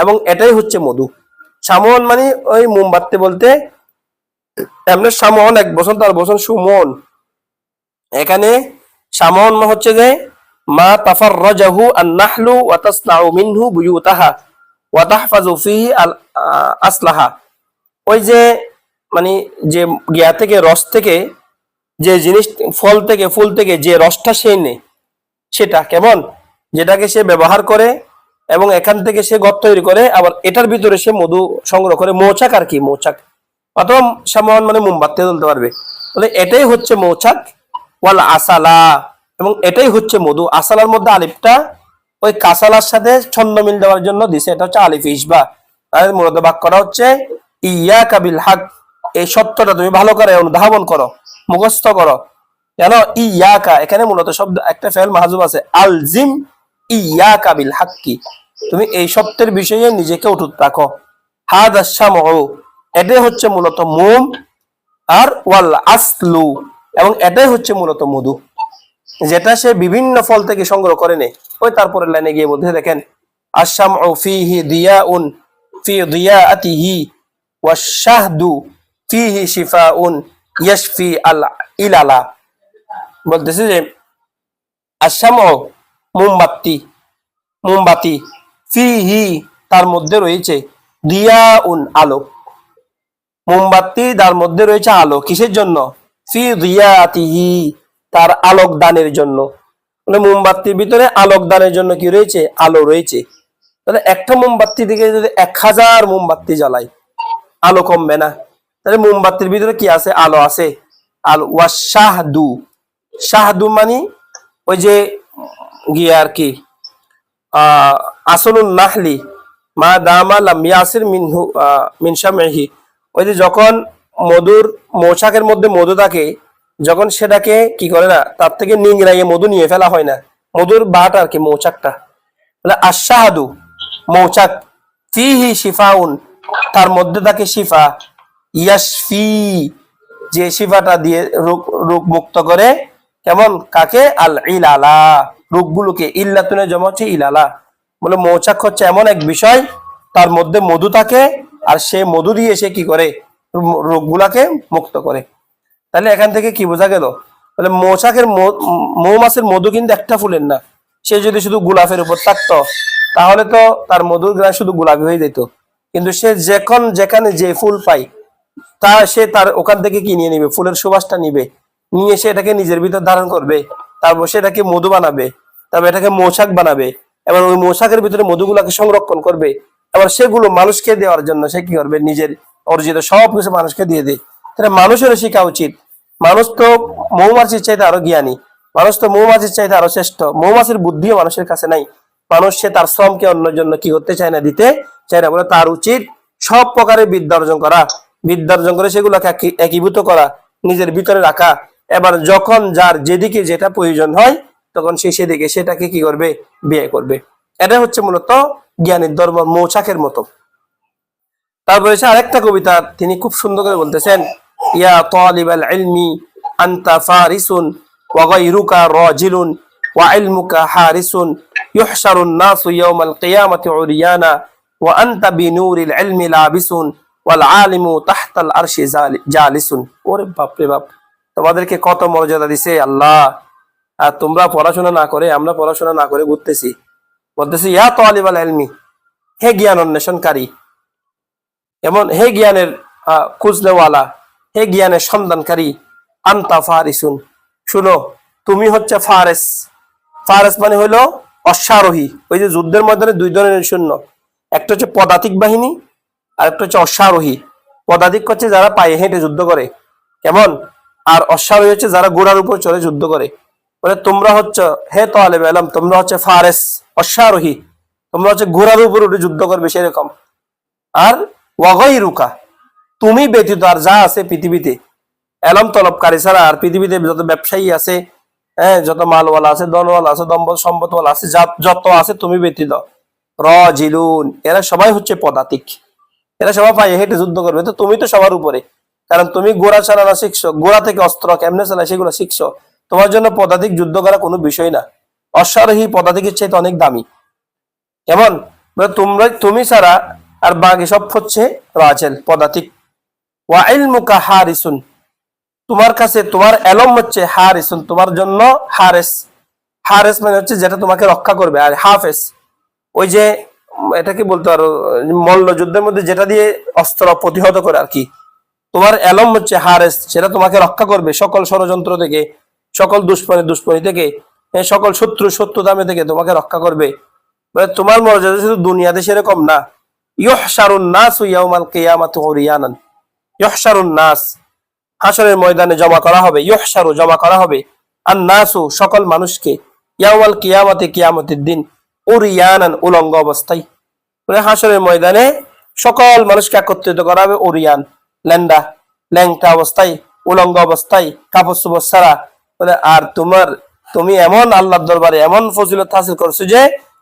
এবং এটাই হচ্ছে মধু। সামন মানে ওই মোমবাতি বলতে এমনি সামন এক বছর, তার বছর সুমন। এখানে সামন হচ্ছে যে মা তাফাররাজাহু আন-নাহলু ওয়া তাসনাউ মিনহু বুয়ুতাহা ওয়া তাহফাজু ফিহি আসলাহা। ওই যে মানে যে গিয়া থেকে, রস থেকে, যে জিনিস, ফল থেকে, ফুল থেকে যে রসটা সে নেয়, সেটা কেমন? যেটাকে সে ব্যবহার করে এবং এখান থেকে সে ঘর তৈরি করে, আবার এটার ভিতরে সে মধু সংগ্রহ করে। মৌচাক আর কি, মৌচাক অথবা সামান মানে মোমবাতি তুলতে পারবে, বলে এটাই হচ্ছে মৌচাক। ওয়াল আসালা, এবং এটাই হচ্ছে মধু। আসালার মধ্যে আলিফটা ওই কাসালার সাথে ছন্দ মিল দেওয়ার জন্য দিছে, এটা হচ্ছে আলিফ ইসবা। আর মূলত বাক্যটা হচ্ছে ইয়াকা বিল হক, এই সত্যটা তুমি ভালো করে অনুধাবন করো, মুখস্থ করো। কেন? ইয়াকা, এখানে মূলত শব্দ একটা ফেল মাহজুব আছে, আলজিম ইয়াকা বিল হাক্কি, তুমি এই সত্যের বিষয়ে নিজেকে অটুট রাখো। হাদা শামউ, এটাই হচ্ছে মূলত মোম। আর ওয়াল আসলু, এবং এটাই হচ্ছে মূলত মধু, যেটা সে বিভিন্ন ফল থেকে সংগ্রহ করে নেয়। ওই তারপরের লাইনে গিয়ে বলতে দেখেন, আশ-শামউ ফীহি দিয়াউন ফী দিয়াআতিহি ওয়াশ-শাহদু ফীহি শিফাউন ইয়াশফি আল ইলালা। বলতেছে যে আশ-শামউ, মোমবাতি, মোমবাতি, ফীহি, তার মধ্যে রয়েছে, দিয়াউন, আলো। মোমবাতি তার মধ্যে রয়েছে আলো, কিসের জন্য? ফি দিয়াতিহি, তার আলোক দানের জন্য। মানে মোমবাতির ভিতরে আলোক দানের জন্য কি রয়েছে? আলো রয়েছে। তাহলে একটা মোমবাতি থেকে যদি 1000 মোমবাতি জ্বালাই, আলো কমবে না। তাহলে মোমবাতির ভিতরে কি আছে? আলো আছে। আলো। ওয়া শাহদু, শাহদু মানে ওই যে গিয়ে আর কি আসলুন নাহলি মা দামা লাম ইয়াসির মিনহু মিন শামইহি, ওই যে যখন মধুর, মৌচাকের মধ্যে মধু থাকে, যখন সেটাকে কি করে না, তার থেকে নিংড়াইয়ে মধু নিয়ে ফেলা হয় না, মধুর বাটা আর কি, মৌচাকটা। আশ-শাহাদু, মৌচাক, ফিহি শিফাউন, তার মধ্যে থাকে শিফা, ইয়াশফি, যে শিফাটা দিয়ে রোগ রোগ মুক্ত করে। কেমন? কাকে? আল ইলালা, রোগগুলোকে। ইল্লাতুনে জমা হচ্ছে ইলালা। বলে মৌচাক হচ্ছে এমন এক বিষয়, তার মধ্যে মধু থাকে, আর সে মধু দিয়ে সে কি করে? রোগগুলাকে মুক্ত করে। তাহলে এখান থেকে কি বোঝা গেল? তাহলে মৌচাকের, মৌমাছির মধু কিন্তু একটা ফুলের না। সে যদি শুধু গোলাপের উপর থাকতো, তাহলে তো তার মধুর গ্রাম শুধু গোলাপি হয়ে যেত। কিন্তু সে যখন যেখানে যে ফুল পায়, সে তার ওখান থেকে কি নিয়ে নিবে? ফুলের সুবাসটা নিবে, নিয়ে সে এটাকে নিজের ভিতর ধারণ করবে, তারপর সেটাকে মধু বানাবে, তারপর এটাকে মৌচাক বানাবে, এবার ওই মৌচাকের ভিতরে মধুগুলাকে সংরক্ষণ করবে, এবার সেগুলো মানুষকে দেওয়ার জন্য সে কি করবে? নিজের অর্জিত সবকিছু মানুষকে দিয়ে দেয়। তাহলে মানুষেরও শেখা উচিত। মানুষ তো মৌমাছির চাইতে আরো জ্ঞানী, মানুষ তো মৌমাছির চাইতে আরো শ্রেষ্ঠ। মৌমাছির বুদ্ধিও মানুষের কাছে নাই। মানুষ সে তার শ্রমকে অন্যের জন্য কি করতে চায় না, দিতে চায় না। বলে তার উচিত সব প্রকারের বিদ্যা অর্জন করা, বিদ্যা অর্জন করে সেগুলোকে একীভূত করা, নিজের ভিতরে রাখা। এবার যখন যার যেদিকে যেটা প্রয়োজন হয়, তখন সে সেদিকে সেটাকে কি করবে? ব্যয় করবে। এটা হচ্ছে মূলত জ্ঞানের ধর্ম, মৌচাকের মতো। তারপরে আরেকটা কবিতা তিনি খুব সুন্দর করে বলতেছেন, ইয়া তালিবাল ইলমি আনতা ফারিসুন ওয়া গায়রুকা রাজিলুন ওয়া ইলমুকা হারিসুন ইউহশারুন নাসু ইয়াওমাল কিয়ামাতি উরিয়ানা ওয়া আনতা বিনুরিল ইলমি লাবিসুন ওয়াল আলিমু তাহতাল আরশি জালিসুন। ওরে বাপ রে বাপ, তোমাদেরকে কত মর্যাদা দিছে আল্লাহ, আর তোমরা পড়াশোনা না করে, আমরা পড়াশোনা না করে ঘুরতেছি। বলতেছি ইয়া তালিবাল ইলমি, হে জ্ঞান অন্বেষণকারী, এমন হে জ্ঞানের খুঁজনেওয়ালা, হে জ্ঞানের সন্ধানকারী, আনতা ফারিসুন, শুনো তুমি হচ্ছে ফারেস। ফারেস মানে হইলো অশ্বারোহী। ওই যে যুদ্ধের ময়দানে দুই ধরনের সৈন্য, একটা হচ্ছে পদাতিক বাহিনী আর একটা হচ্ছে অশ্বারোহী। পদাতিক হচ্ছে যারা পায়ে হেঁটে যুদ্ধ করে, কেমন, আর অশ্বারোহী হচ্ছে যারা ঘোড়ার উপর চড়ে যুদ্ধ করে। বলে তোমরা হচ্ছে হে তালেব ইলম, তোমরা হচ্ছে ফারেস অশ্বারোহী, তোমরা হচ্ছে ঘোড়ার উপর উঠে যুদ্ধ করবে সেরকম। আর ওয়াগাইরুকা, তুমি ব্যতীত আর যা আছে পৃথিবীতে, এলম তলবকারী ছাড়া আর পৃথিবীতে যত ব্যবসায়ী আছে, হ্যাঁ, যত মালওয়ালা আছে, ধনওয়ালা আছে, সম্পদওয়ালা আছে, যত আছে তুমি ব্যতীত, রাজিলুন, এরা সবাই হচ্ছে পদাতিক, এরা সবাই পায়ে হেঁটে যুদ্ধ করবে। তো তুমি তো সবার উপরে, কারণ তুমি ঘোড়া চালানো শিখছো, ঘোড়া থেকে অস্ত্র কেমনে চালায় সেগুলো শিখছো। তোমার জন্য পদাতিক যুদ্ধ করা কোনো বিষয় না। অশ্বারোহী পদাতিকের চাইতে অনেক দামি, কেমন, তুমি ছাড়া আর বাকি সব হচ্ছে রাজেল পদাতিক। ওয়া ইলমুকা হারিসুন, তোমার কাছে তোমার এলম হচ্ছে হারিসুন, তোমার জন্য হারেস। হারেস মানে হচ্ছে যেটা তোমাকে রক্ষা করবে। আর হাফেজ ওই যে এটা কি বলতে পারো, মল্ল যুদ্ধের মধ্যে যেটা দিয়ে অস্ত্র প্রতিহত করে আর কি। তোমার এলম হচ্ছে হারেস, সেটা তোমাকে রক্ষা করবে সকল ষড়যন্ত্র থেকে, সকল দুষ্পনি থেকে, সকল শত্রুতামে থেকে তোমাকে রক্ষা করবে। তোমার মর্যাদা শুধু দুনিয়াতে সেরকম না। ইহশারুন নাসু ইয়াউমাল কিয়ামাতি উরিয়ানান, ইহশারুন নাস, হাসরের ময়দানে জমা করা হবে, ইহশারু জমা করা হবে, আর নাসু সকল মানুষকে, ইয়াউমাল কিয়ামাতি কিয়ামতের দিন, উরিয়ানান উলঙ্গ অবস্থায়। হাসরের ময়দানে সকল মানুষকে একত্রিত করা হবে উরিয়ান, ল্যাংটা অবস্থায়, উলঙ্গ অবস্থায়, কাপড় চোপড় ছাড়া। বলে আর তুমি এমন আল্লাহর দরবারে এমন ফজিলত হাসিল করছো যে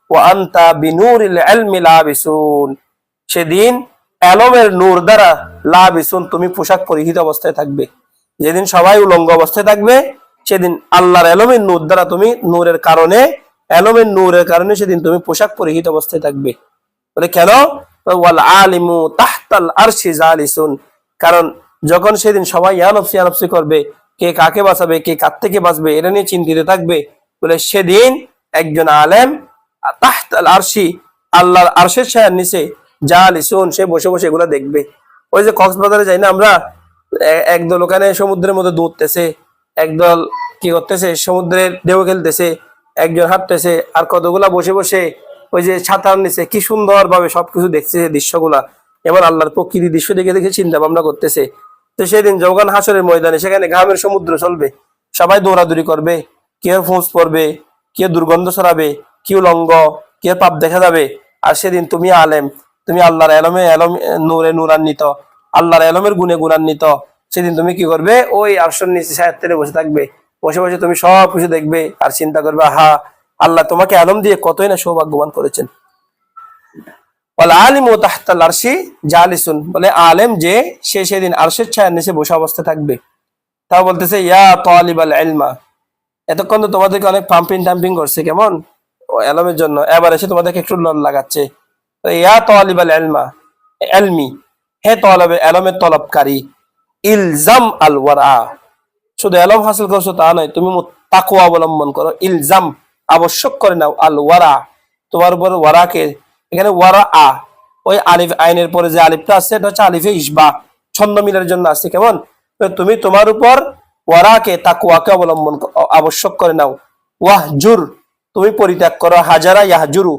ওয়া আনতা বিনুরিল ইলমি লাবিসুন, সেদিন এলমের নূর দ্বারা লাবিসুন, তুমি পোশাক পরিহিত অবস্থায় থাকবে। যেদিন সবাই উলঙ্গ অবস্থায় থাকবে, সেদিন আল্লাহর এলমের নূর দ্বারা তুমি এলমের নূরের কারণে সেদিন তুমি পোশাক পরিহিত অবস্থায় থাকবে। বলে কেন? ওয়াল আলিমু তাহতাল আরশি জালিসুন, কারণ যখন সেদিন সবাই ইয়ানফসি করবে, কে কাকে বাঁচাবে, কে কার থেকে বাঁচবে, এটা নিয়ে চিন্তিত থাকবে। বলে সেদিন একজন আলেম তাহতাল আরশি, আল্লাহর আরশের ছায়ার নিচে, জালিসুন, সে বসে বসে এগুলো দেখবে। ওই যে কক্সবাজারে যাই না আমরা, একদল ওখানে সমুদ্রের মধ্যে দৌড়তেছে, একদল কি করতেছে সমুদ্রের ঢেউ খেলতেছে, একজন হাঁটতেছে, আর কতগুলা বসে বসে ওই যে ছাতার নিচে কি সুন্দর ভাবে সবকিছু দেখছে দৃশ্যগুলা। এবার আল্লাহর প্রকৃতি দৃশ্য দেখে দেখে চিন্তা ভাবনা করতেছে। তো সেদিন যখন হাসরের ময়দানে সেখানে ঘামের সমুদ্র চলবে, সবাই দৌড়াদৌড়ি করবে, কেউ ফোঁস পড়বে, কেউ দুর্গন্ধ ছড়াবে, কেউ লঙ্গ, কেউ পাপ দেখা যাবে। আর সেদিন তুমি আলেম, তুমি আল্লাহর এলম নূরে নূরান্বিত, আল্লাহর এলমের গুণে গুণান্বিত, সেদিন তুমি কি করবে? ওই আরশের নিচে ছায়ার তলে বসে থাকবে। বসে বসে তুমি সব কিছু দেখবে আর চিন্তা করবে, হা, আল্লাহ তোমাকে এলম দিয়ে কতই না সৌভাগ্যবান করেছেন। আলিম ও তাহতাল আরশি জালিসুন, বলে আলেম যে সে সেদিন আরশের ছায়ার নিচে বসে অবস্থায় থাকবে। তাও বলতেছে ইয়া তালিবাল ইলমা, এতক্ষণ তো তোমাদেরকে অনেক টাম্পিং করছে কেমন এলমের জন্য, এবার এসে তোমাদেরকে একটু লল লাগাচ্ছে। ইয়া তালিবাল ইলমা, ইলমি, হে তালেবে এলমের তলবকারী, ইলজাম আল ওয়ারা, শুধু এলম হাসিল করছো তা নয়, তুমি তাকওয়া অবলম্বন করো, ইলজাম আবশ্যক করে নাও, আল ওয়ারা, তোমার উপর ওয়ারাকে। এখানে ওয়ারা আ, ওই আলিফ আইনের পরে যে আলিফটা আছে এটা হচ্ছে আলিফে ইসবা, ছন্দ মিলের জন্য আছে কেমন। তুমি তোমার উপর ওয়ারাকে তাকওয়াকে অবলম্বন আবশ্যক করে নাও। ওয়াহজুর, তুমি পরিত্যাগ করো, হাজারা ইয়াহজুরু,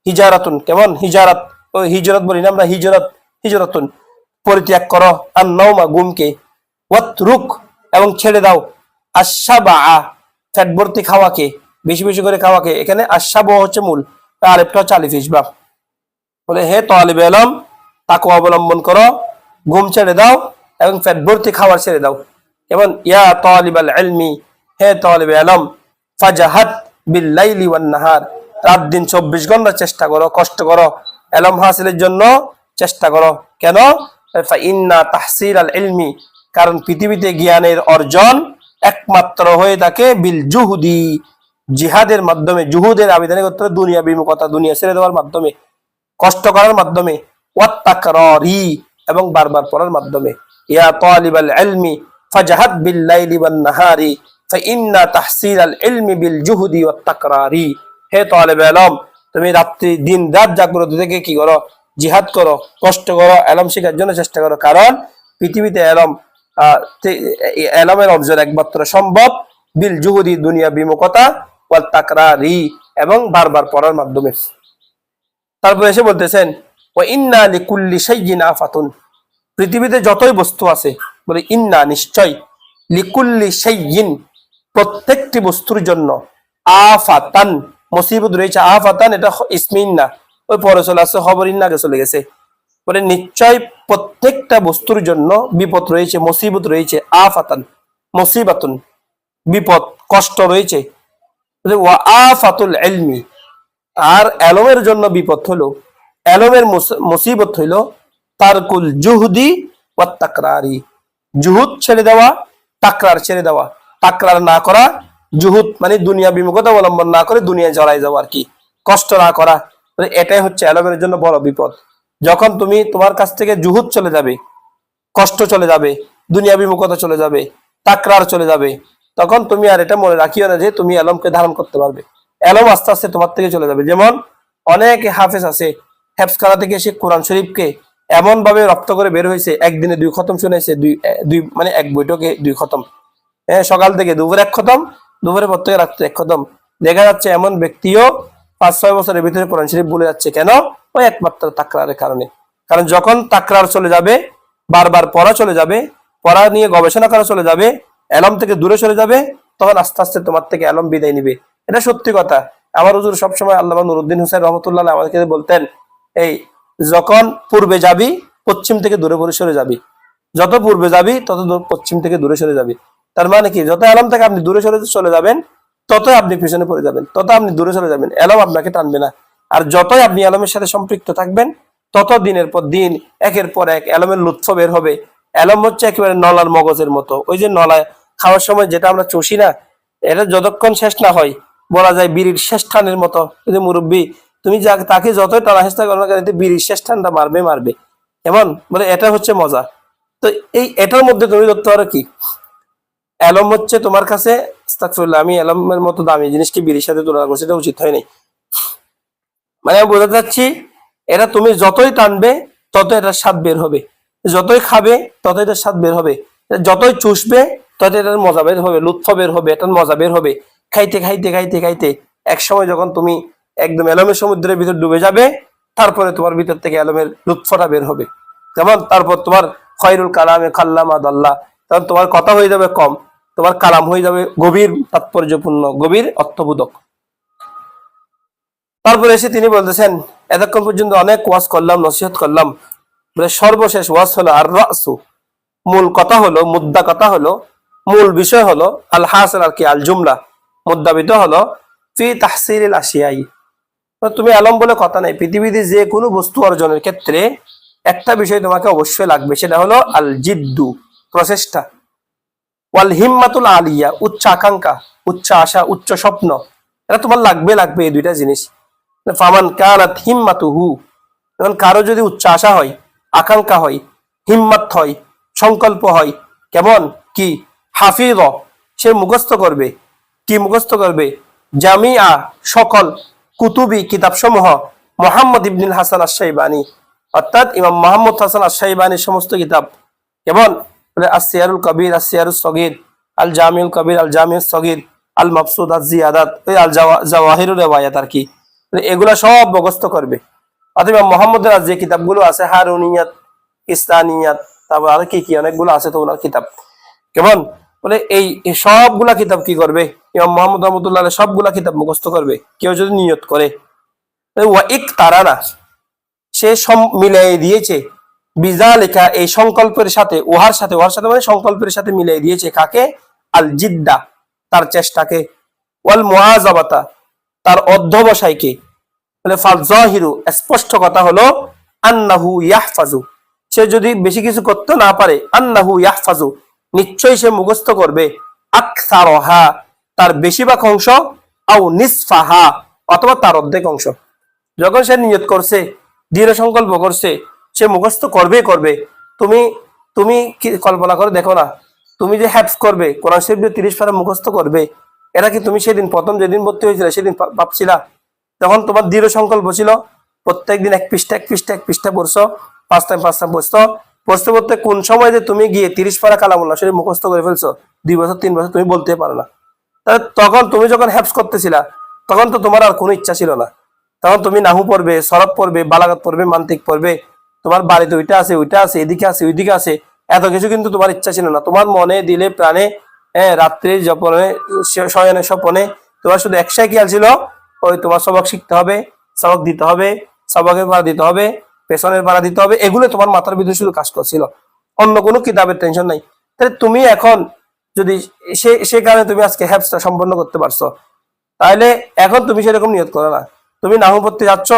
হিজারাতুন, কেমন হিজারাত, ওই হিজরত বলি না আমরা, হিজরাতুন, পরিত্যাগ করো, আর নওমা গুমকে, ওয়াতরুক, এবং ছেড়ে দাও, আশাবা, ফ্যাট ভর্তি খাওয়াকে, বেশি বেশি করে খাওয়াকে। এখানে আশাবা হচ্ছে মূল, আরেকটা হচ্ছে আলিফ ইসবা। বলে হে তালিবে ইলম, তাকওয়া অবলম্বন করো, ঘুম ছেড়ে দাও এবং পেট ভর্তি খাবার ছেড়ে দাও। এবং ইয়া তালিবাল ইলমি, হে তালিবে ইলম, ফাজাহাত বিল লাইলি ওয়ান নাহার, রাত দিন 24 ঘন্টা চেষ্টা করো, কষ্ট করো, ইলম হাসিলের জন্য চেষ্টা করো। কেন? ফাইন্না তাহসিল আল ইলমি, কারণ পৃথিবীতে জ্ঞানের অর্জন একমাত্র হয়ে থাকে বিল জুহুদি, জিহাদের মাধ্যমে। জুহুদের আবেদনের করতে দুনিয়া বিমুখতা, দুনিয়া ছেড়ে দেওয়ার মাধ্যমে। কষ্ট করার মাধ্যমে, ওয়াত তাকরারি, এবং বারবার পড়ার মাধ্যমে। ইয়া তালিবাল ইলমি ফাজহাদ বিল লাইলি ওয়ান নাহারি ফাইন্না তাহসিলাল ইলমি বিল জুহদি ওয়াত তাকরারি। হে তালিবে ইলম, তুমি রাত্রি দিন রাত জাগ্রত থেকে কি করো? জিহাদ করো, কষ্ট করো, ইলম শেখার জন্য চেষ্টা করো। কারণ পৃথিবীতে ইলমের অর্জন একমাত্র সম্ভব বিল জুহুদি, দুনিয়া বিমুখতা, ওয়াত তাকরারি, এবং বারবার পড়ার মাধ্যমে। তারপর এসে বলতেছেন ওয়া ইন্না লিকুল্লি শাইইন আফাতুন, পৃথিবীতে যতই বস্তু আছে, বলে ইন্না নিশ্চয়, লিকুল্লি শাইইন প্রত্যেকটি বস্তুর জন্য, আফাতান মুসিবত রয়েছে। আফাতান এটা ইসমিন না, ওই পরে চলে আসছে, খবরিন না, আগে চলে গেছে। বলে নিশ্চয় প্রত্যেকটা বস্তুর জন্য বিপদ রয়েছে, মুসিবত রয়েছে। আফাতান মুসিবাতুন, বিপদ কষ্ট রয়েছে। ওয়া আফাতুল ইলমি, আর এলমের জন্য বিপদ হলো, এলমের মুসিবত হইল তারকুল জুহদি ওয়াত তাকরারি, জুহুদ ছেড়ে দেওয়া, তাকরার ছেড়ে দেওয়া। তাকরার না করা, জুহুদ মানে দুনিয়া বিমুখতা অবলম্বন না করে দুনিয়ায় জড়াই যাওয়া আর কি, কষ্ট না করা। এটাই হচ্ছে এলমের জন্য বড় বিপদ। যখন তুমি তোমার কাছ থেকে জুহুদ চলে যাবে, কষ্ট চলে যাবে, দুনিয়া বিমুখতা চলে যাবে, তাকরার চলে যাবে, তখন তুমি আর এটা মনে রাখিও না যে তুমি এলমকে ধারণ করতে পারবে। এলম আস্তে আস্তে তোমার থেকে চলে যাবে। যেমন অনেক হাফেজ আছে, হেফজখানা থেকে সে কোরআন শরীফকে এমন ভাবে রপ্ত করে বের হয়েছে, একদিনে 2 খতম শুনেছে, দুই মানে এক বৈঠকে 2 খতম। হ্যাঁ, সকাল থেকে দুপুরে 1 খতম, দুপুরে পর থেকে রাত্রে 1 খতম। দেখা যাচ্ছে এমন ব্যক্তিও 5-6 বছরের ভিতরে কোরআন শরীফ ভুলে যাচ্ছে। কেন? ওই একমাত্র তাকরারের কারণে। কারণ যখন তাকরার চলে যাবে, বারবার পড়া চলে যাবে, পড়া নিয়ে গবেষণা করা চলে যাবে, এলম থেকে দূরে চলে যাবে, তখন আস্তে আস্তে তোমার থেকে এলম বিদায় নিবে। এটা সত্যি কথা। আমার হুজুর সবসময় আল্লামা নুরুদ্দিন হুসাইন রহমতুল্লাহ আমাদেরকে বলতেন, এই যখন পূর্বে যাবি, পশ্চিম থেকে দূরে সরে যাবি। যত পূর্বে যাবি তত পশ্চিম থেকে দূরে সরে যাবি। তার মানে কি, যত এলম থেকে আপনি দূরে চলে যাবেন, ততই আপনি পিছনে পড়ে যাবেন, তত আপনি দূরে চলে যাবেন, এলম আপনাকে টানবে না। আর যতই আপনি এলমের সাথে সম্পৃক্ত থাকবেন, তত দিনের পর দিন একের পর এক এলমের লুৎফ বের হবে। এলম হচ্ছে একেবারে নলার মগজের মতো। ওই যে নলায় খাওয়ার সময় যেটা আমরা চষি না, এটা যতক্ষণ শেষ না হয়, বলা যায় বিড়ির শেষ টানের মতো। কিন্তু মুরব্বী, তুমি তাকে যতই টানা চেষ্টা করো না কেন, বিড়ির শেষ টানটা মারবে। এমন বলে, এটা হচ্ছে মজা। তো এটার মধ্যে তুমি ধরতে পারো কি, এলম হচ্ছে তোমার কাছে, আস্তাগফিরুল্লাহ, আমি এলমের মতো দামি জিনিসকে বিড়ির সাথে তুলনা করছি, এটা উচিত হয় নাই। মানে আমি বোঝাতে চাচ্ছি, এটা তুমি যতই টানবে তত এটার স্বাদ বের হবে, যতই খাবে তত এটার স্বাদ বের হবে, যতই চুষবে তত এটার মজা বের হবে, লুৎফ বের হবে, এটার মজা বের হবে। খাইতে খাইতে খাইতে খাইতে এক সময় যখন তুমি একদম এলমের সমুদ্রের ভিতর ডুবে যাবে, তারপরে তোমার ভিতর থেকে এলমের লুৎফটা বের হবে। যেমন তারপর তোমার খয়রুল কালামে কাল্লামা দাল্লাহ, তখন তোমার কথা হয়ে যাবে কম, তোমার কালাম হয়ে যাবে গভীর তাৎপর্যপূর্ণ, গভীর অর্থবোধক। তারপরে এসে তিনি বলতেছেন, এতক্ষণ পর্যন্ত অনেক ওয়াজ করলাম, নসিহত করলাম, বলে সর্বশেষ ওয়াজ হলো আর রাসু, মূল কথা হলো, মুদ্দা কথা হলো, মূল বিষয় হলো আল হাসিল আর কি, আল জুমলা, মুদ্দাবিত হলো ফি তাহসিলিল আশিয়াই। তুমি আলম বলে কথা নাই, পৃথিবীতে যে কোনো বস্তু অর্জনের ক্ষেত্রে একটা বিষয় তোমাকে অবশ্যই লাগবে, সেটা হলো আল জিদ্দু, প্রচেষ্টা, ওয়াল হিম্মাতুল আলিয়া, উচ্চ আকাঙ্ক্ষা, উচ্চ আশা, উচ্চ স্বপ্ন। এটা তোমার লাগবে এই 2টা জিনিস। ফামান কানাত হিম্মাতুহু, যখন কারো যদি উচ্চ আশা হয়, আকাঙ্ক্ষা হয়, হিম্মত হয়, সংকল্প হয়, কেমন কি, হাফিজ, সে মুখস্থ করবে। কি মুখস্থ করবে? জামিআ, সকল, কুতুবি, কিতাব সমূহ, মুহাম্মদ ইবনুল হাসান আশ-শাইবানী, অর্থাৎ ইমাম মুহাম্মদ হাসান আশ-শাইবানীর সমস্ত কিতাব। কেমন? আসিয়ারুল কবির, আসিয়ারুস সগীর, আল জামিউল কবির, আল জামিউস সগীর, আল মাবসুদ, আল জিয়াদাত, আল জাওয়াহিরুর রিওয়ায়াত আর কি, এগুলা সব মুখস্থ করবে। অথবা মোহাম্মদের যে কিতাবগুলো আছে, হারুনিয়াত, ইসলানিয়াত, তারপর আর কি অনেকগুলো আছে তো ওনার কিতাব। কেমন? বলে এই সবগুলা কিতাব কি করবে? ইমাম মুহাম্মদ রহমতুল্লাহ সবগুলা কিতাব মুখস্থ করবে, কেউ যদি নিয়ত করে। ওয়াইক তারানা, সে মিলাই দিয়েছে, বিজালিকা, এই সংকল্পের সাথে, ওহার সাথে মানে সংকল্পের সাথে মিলাই দিয়েছে কাকে? আল জিদ্দা, তার চেষ্টাকে, ওয়াল মুআযাবাতা, তার অধ্যবসায়কে। বলে ফাল যাহিরু, স্পষ্ট কথা হলো, আন্নাহু ইয়াহফাজু, সে যদি বেশি কিছু করতে না পারে, আন্নাহু ইয়াহফাজু, নিশ্চয়ই সে মুখস্থ করবে, আকসারহা, তার বেশিরভাগ অংশ, আও নিসফাহা, অথবা তার অর্ধেক অংশ। যখন সে নিয়ত করছে দৃঢ় সংকল্প করছে, সে মুখস্থ করবে। তুমি তুমি কি কল্পনা করে দেখো না, তুমি যে হ্যাপস করবে, কোরআন শরীফ 30 পারা মুখস্থ করবে, এটা কি তুমি সেদিন প্রথম যেদিন ভর্তি হয়েছিল সেদিন ভাবছিলা? তখন তোমার দৃঢ় সংকল্প ছিল, প্রত্যেকদিন এক পৃষ্ঠা পড়ছো, 5 টাইম 5 টাইম পড়তে কোন সময় যে তুমি গিয়ে 30 পারা কালামুল্লাহ শরীফ মুখস্থ করে ফেলছো, 2 বছর 3 বছর তুমি বলতে পারো না। তাহলে তখন তুমি যখন হ্যাপস করতেছিলা, তখন তো তোমার আর কোনো ইচ্ছা ছিল না। তখন তুমি নাহু পড়বে, সরফ পড়বে, বালাগাত পড়বে, মান্তিক পড়বে, তোমার বাড়িতে ওইটা আছে, এদিকে আছে, ওইদিকে আছে, এত কিছু কিন্তু তোমার ইচ্ছা ছিল না। তোমার মনে দিলে প্রাণে, রাত্রি জপনে, শয়নে স্বপনে তোমার শুধু একটাই খেয়াল ছিল, ওই তোমার সবক শিখতে হবে, সবক দিতে হবে, সবকের ভাড়া দিতে হবে, পেছনের ভাড়া দিতে হবে, এগুলো তোমার মাথার ভিতরে শুধু কাজ করছিল, অন্য কোনো কিতাবের টেনশন নাই। তাহলে তুমি এখন যদি সে কারণে তুমি আজকে হ্যাপসটা সম্পন্ন করতে পারছো, তাহলে এখন তুমি সেরকম নিয়ত করো না। তুমি নাহু পড়তে যাচ্ছ,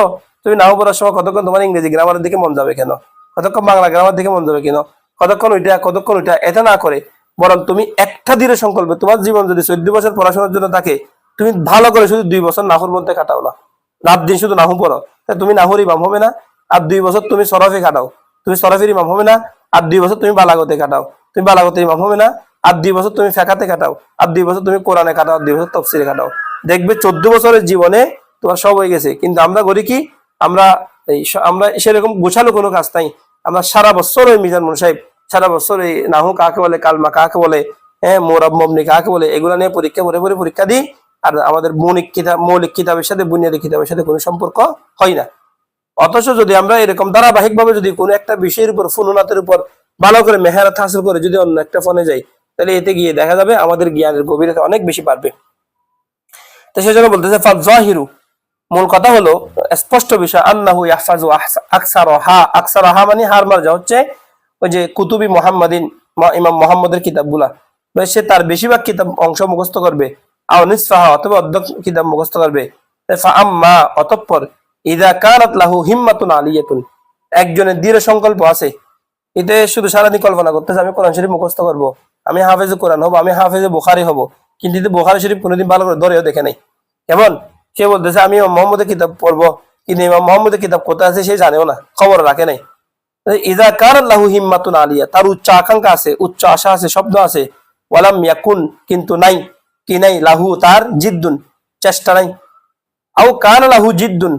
তুমি নাহু পড়ার সময় কতক্ষণ তোমার ইংরেজি গ্রামারের দিকে মন যাবে কেন, কতক্ষণ বাংলা গ্রামার দিকে মন যাবে কেন, কতক্ষণ ওইটা, এটা না করে বরং তুমি একটা দৃঢ় সংকল্প, তোমার জীবন যদি 14 বছর পড়াশোনার জন্য থাকে, তুমি ভালো করে শুধু 2 বছর নাহুর মধ্যে কাটাও না, রাত দিন শুধু নাহু পড়ো, তুমি নাহুর ইমাম হবে না। আর 2 বছর তুমি সরফে কাটাও, তুমি সরফের ইমাম হবে না। আর 2 বছর তুমি বালাগতে কাটাও, তুমি বালাগতের ইমাম হবে না। আর 2 বছর তুমি ফেকাতে কাটাও, আর 2 বছর তুমি কোরআনে কাটাও, আর 2 বছর তফসিরে কাটাও। দেখবে 14 বছরের জীবনে তোমার সব হয়ে গেছে। কিন্তু আমরা করি কি, আমরা আমরা সেরকম গোছালো কোনো কাজ নাই। আমরা সারা বছর ওই মিজান সাহেব, সারা বছর এই নাহু কাকে বলে, কালমা কাকে বলে, মোরাব মবনি কাকে বলে, এগুলো নিয়ে পরীক্ষা পরে পরীক্ষা দিই। আর আমাদের মৌলিক কিতাবের সাথে বুনিয়াদী কিতাবের সাথে কোনো সম্পর্ক হয় না। অথচ যদি আমরা এরকম ধারাবাহিক ভাবে যদি কোনো একটা বিষয়ের উপর, ফুনুনাতের উপর ভালো করে মেহারাত হাসিল করে যদি অন্য একটা ফোনে যাই, তাহলে এতে গিয়ে দেখা যাবে আমাদের জ্ঞানের গভীরতা অনেক বেশি বাড়বে। তো সেজন্য বলতেছে ফাযযাহিরু, মূল কথা হলো স্পষ্ট বিষয়, আন্নাহু ইয়াহফাজু আকসারাহা মানে হার মারজা হচ্ছে ওই যে কুতুবি মুহাম্মাদিন, ইমাম মুহাম্মদের কিতাবগুলা, সে তার বেশিরভাগ কিতাব অংশ মুখস্থ করবে, আও নিসফাহা অথবা অর্ধেক কিতাব মুখস্থ করবে। ফাআম্মা অতঃপর ইযা কানাত লাহু হিম্মাতুন আলিয়াতুন, একজনের দৃঢ় সংকল্প আছে, এতে শুধু সারাদিন কল্পনা করতেছে আমি কোরআন শরীফ মুখস্থ করবো, আমি হাফেজে কোরআন হবো, আমি হাফেজে বুখারী হবো, কিন্তু বুখারী শরীফ কোনোদিন ভালো করে ধরেও দেখে নাই। কেমন সে বলতেছে আমি ইমাম মুহাম্মদের কিতাব পড়বো, কিন্তু ইমাম মুহাম্মদের কিতাব কোথায় আছে সে জানেও না, খবর রাখে নাই। ইযা কানাত লাহু হিম্মাতুন আলিয়া, তার উচ্চ আকাঙ্ক্ষা আছে, উচ্চ আশা আছে, স্বপ্ন আছে, ওয়ালাম ইয়াকুন কিন্তু নাই, কি নাই, লাহু তার জিদ্দুন চেষ্টা নাই, আও কানা লাহু জিদ্দুন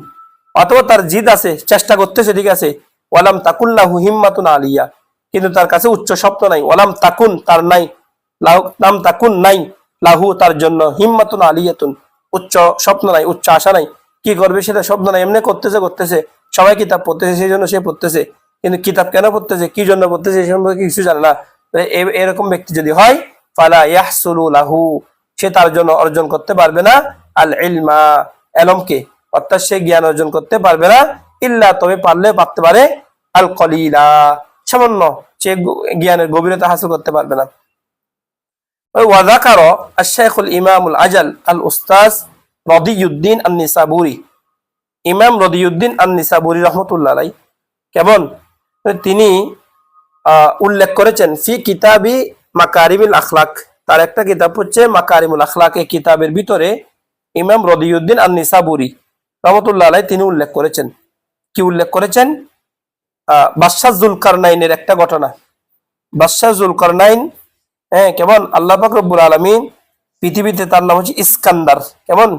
অথবা তার জিদ আছে, চেষ্টা করতেছে ঠিক আছে, ওয়ালাম তাকুন লাহু হিম্মাতুন আলিয়া কিন্তু তার কাছে উচ্চ স্বপ্ন নাই, ওয়ালাম তাকুন তার নাই, লাম তাকুন নাই, লাহু তার জন্য, হিম্মাতুন আলিয়াতুন উচ্চ স্বপ্ন নাই, উচ্চ আশা নাই, কি করবে সেটা স্বপ্ন নাই, এমনি করতেছে, সবাই কিতাব পড়তেছে সেই জন্য সে পড়তেছে, কিন্তু কিতাব কেন পড়তেছে, কি জন্য পড়তেছে সে সম্পর্কে কিছু জানে না। এরকম ব্যক্তি যদি হয়, ফালা ইয়াহসুলু লাহু, সে তার জন্য অর্জন করতে পারবে না, আল ইলমা এলমকে, অর্থাৎ সে জ্ঞান অর্জন করতে পারবে না, ইল্লা তবে পারতে পারে, আল কলিলা সামান্য, সে জ্ঞানের গভীরতা হাসিল করতে পারবে না। ওয়াযাকার আশ-শাইখুল ইমামুল আজাল আল উস্তাজ রদিউদ্দিন আন-নিসাবুরি, ইমাম রদিউদ্দিন আন-নিসাবুরি রাহমাতুল্লাহ আলাইহি কেমন তিনি উল্লেখ করেছেন ফি কিতাবি মাকারিমুল আখলাক, তার একটা কিতাব হচ্ছে মাকারিমুল আখলাক, এই কিতাবের ভিতরে ইমাম রদিউদ্দিন আন-নিসাবুরি রাহমাতুল্লাহ আলাইহি তিনি উল্লেখ করেছেন, কি উল্লেখ করেছেন, বাদশাহ যুলকারনাইনের একটা ঘটনা। বাদশাহ যুলকারনাইন, কেমন আল্লাহ পাক রব্বুল আলামিন পৃথিবীতে, তার নাম হচ্ছে ইস্কান্দার, কেমন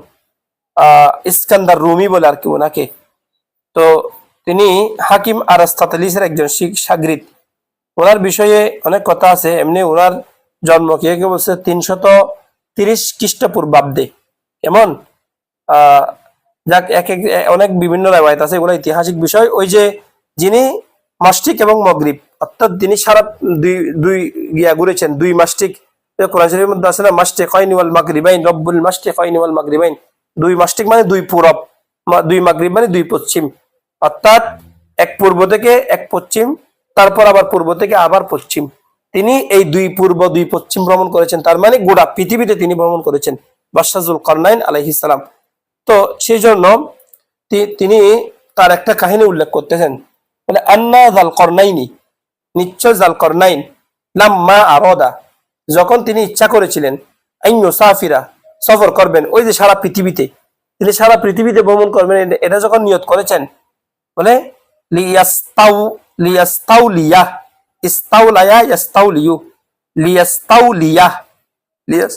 ইস্কান্দার রুমি বলে আর কি ওনাকে। তো তিনি হাকিম আরাস্তাতালিসের একজন শাগরিদ। ওনার বিষয়ে অনেক কথা আছে, এমনি ওনার জন্ম কে বলছে 330 খ্রিস্টপূর্বাব্দে, কেমন যাক অনেক বিভিন্ন রেওয়ায়েত আছে, এগুলো ঐতিহাসিক বিষয়। ওই যে যিনি মাসটিক এবং মগরিব, অর্থাৎ তিনি সারা দুই ঘুরেছেন, 2 মাসটিক, কোরআন শরীফের মধ্যে আছে না, মাসটিকাইনি ওয়াল মাগরিবাইন, রব্বুল মাসটিকাইনি ওয়াল মাগরিবাইন, 2 মাসটিক মানে 2 পূরব, 2 মাগরিব মানে 2 পশ্চিম, অর্থাৎ এক পূর্ব থেকে এক পশ্চিম, তারপর আবার পূর্ব থেকে আবার পশ্চিম। তিনি এই 2 পূর্ব 2 পশ্চিম ভ্রমণ করেছেন, তার মানে গোটা পৃথিবীতে তিনি ভ্রমণ করেছেন বাদশাহ যুলকারনাইন আলাইহিস সালাম। তো সেই জন্য তিনি তার একটা কাহিনী উল্লেখ করতেছেন, মানে আন্না যালকারনাইনি, নিশ্চয় যালকারনাইন, লাম্মা আরাদা, যখন তিনি ইচ্ছা করেছিলেন, আইন সাফিরা সফর করবেন, ওই যে সারা পৃথিবীতে তিনি সারা পৃথিবীতে ভ্রমণ করবেন, এটা যখন নিয়ত করেছেন, বলে লিয়াস্তাউ লিয়াস্তাউলিয়া ইস্তাউলায়া ইয়াস্তাউলিয়ু লিয়াস্তাউলিয়া লিয়াস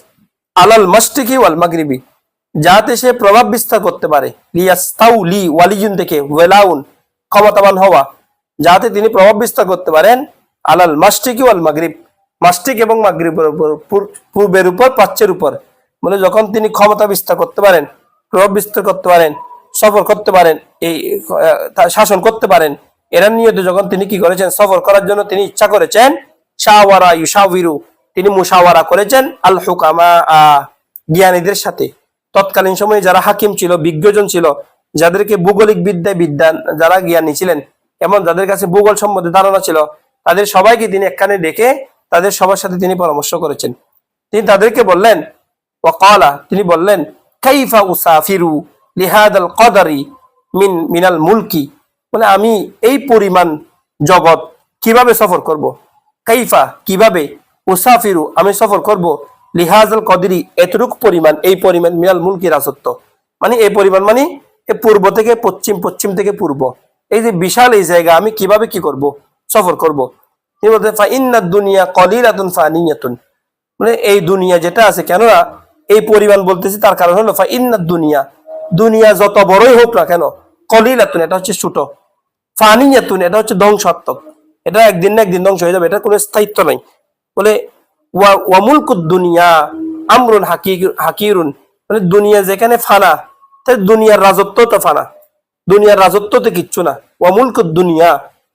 আলাল মাশরিকি ওয়াল মাগরিবি, যাতে সে প্রভাব বিস্তার করতে পারে। লিয়াস্তাউলি ওয়ালিয়ুন থেকে ওয়ালাউন ক্ষমতাবান হওয়া, যাতে তিনি প্রভাব বিস্তার করতে পারেন আলাল মাশরিকি ওয়াল মাগরিব, মাশরিক এবং মাগরিবের উপর, পূর্বের উপর প্রাচ্যের উপর। মানে যখন তিনি ক্ষমতা বিস্তার করতে পারেন, প্রভাব বিস্তার করতে পারেন, সফর করতে পারেন, এই শাসন করতে পারেন, এরা নিয়ত যখন তিনি কি করেছেন, সফর করার জন্য তিনি ইচ্ছা করেছেন, শাওয়ারা ইউশাওয়িরু, তিনি মুশাওয়ারা করেছেন আল হুকামা, জ্ঞানীদের সাথে। তৎকালীন সময়ে যারা হাকিম ছিল, বিজ্ঞজন ছিল, যাদেরকে ভৌগোলিক বিদ্যা যারা জ্ঞানী ছিলেন, এমন যাদের কাছে ভূগোল সম্বন্ধে ধারণা ছিল, তাদের সবাইকে তিনি একখানে ডেকে তাদের সবার সাথে তিনি পরামর্শ করেছেন। তিনি তাদেরকে বললেন, ওয়াকালা, তিনি বললেন, কাইফা উসাফিরু লিহাদাল কদারি মিনাল মুলকি, মানে আমি এই পরিমাণ জগৎ কিভাবে সফর করব। কাইফা, কিভাবে, উসাফিরু, আমি সফর করব, লিহাজাল কদরি, এতটুক পরিমাণ, এই পরিমাণ, মিনাল মুলকি, রাজত্ব, মানে এই পরিমাণ, মানে পূর্ব থেকে পশ্চিম, পশ্চিম থেকে পূর্ব, এই যে বিশাল এই জায়গা আমি কিভাবে কি করব, সফর করব। তিনি বলতে ফাইন্নাদ দুনিয়া কলিলাতুন ফানিয়াতুন, মানে এই দুনিয়া যেটা আছে, কেননা এই পরিমাণ বলতেছি তার কারণ হলো ফাইন্নাদ দুনিয়া, দুনিয়া যত বড়ই হোক না কেন, কলিলাতুন, এটা হচ্ছে ছোট, ফানিয়াতুন, এটা হচ্ছে ধ্বংসাত্মক, এটা একদিন না একদিন ধ্বংস হয়ে যাবে, এটা কোনো স্থায়িত্ব নাই। বলে ওয়া মুলকুদ দুনিয়া আমরুন হাকিরুন, মানে দুনিয়া যেখানে ফানা, তাই দুনিয়ার রাজত্ব তো ফানা, দুনিয়ার রাজত্ব তো কিচ্ছু না। ওয়া মুলকুদ দুনিয়া,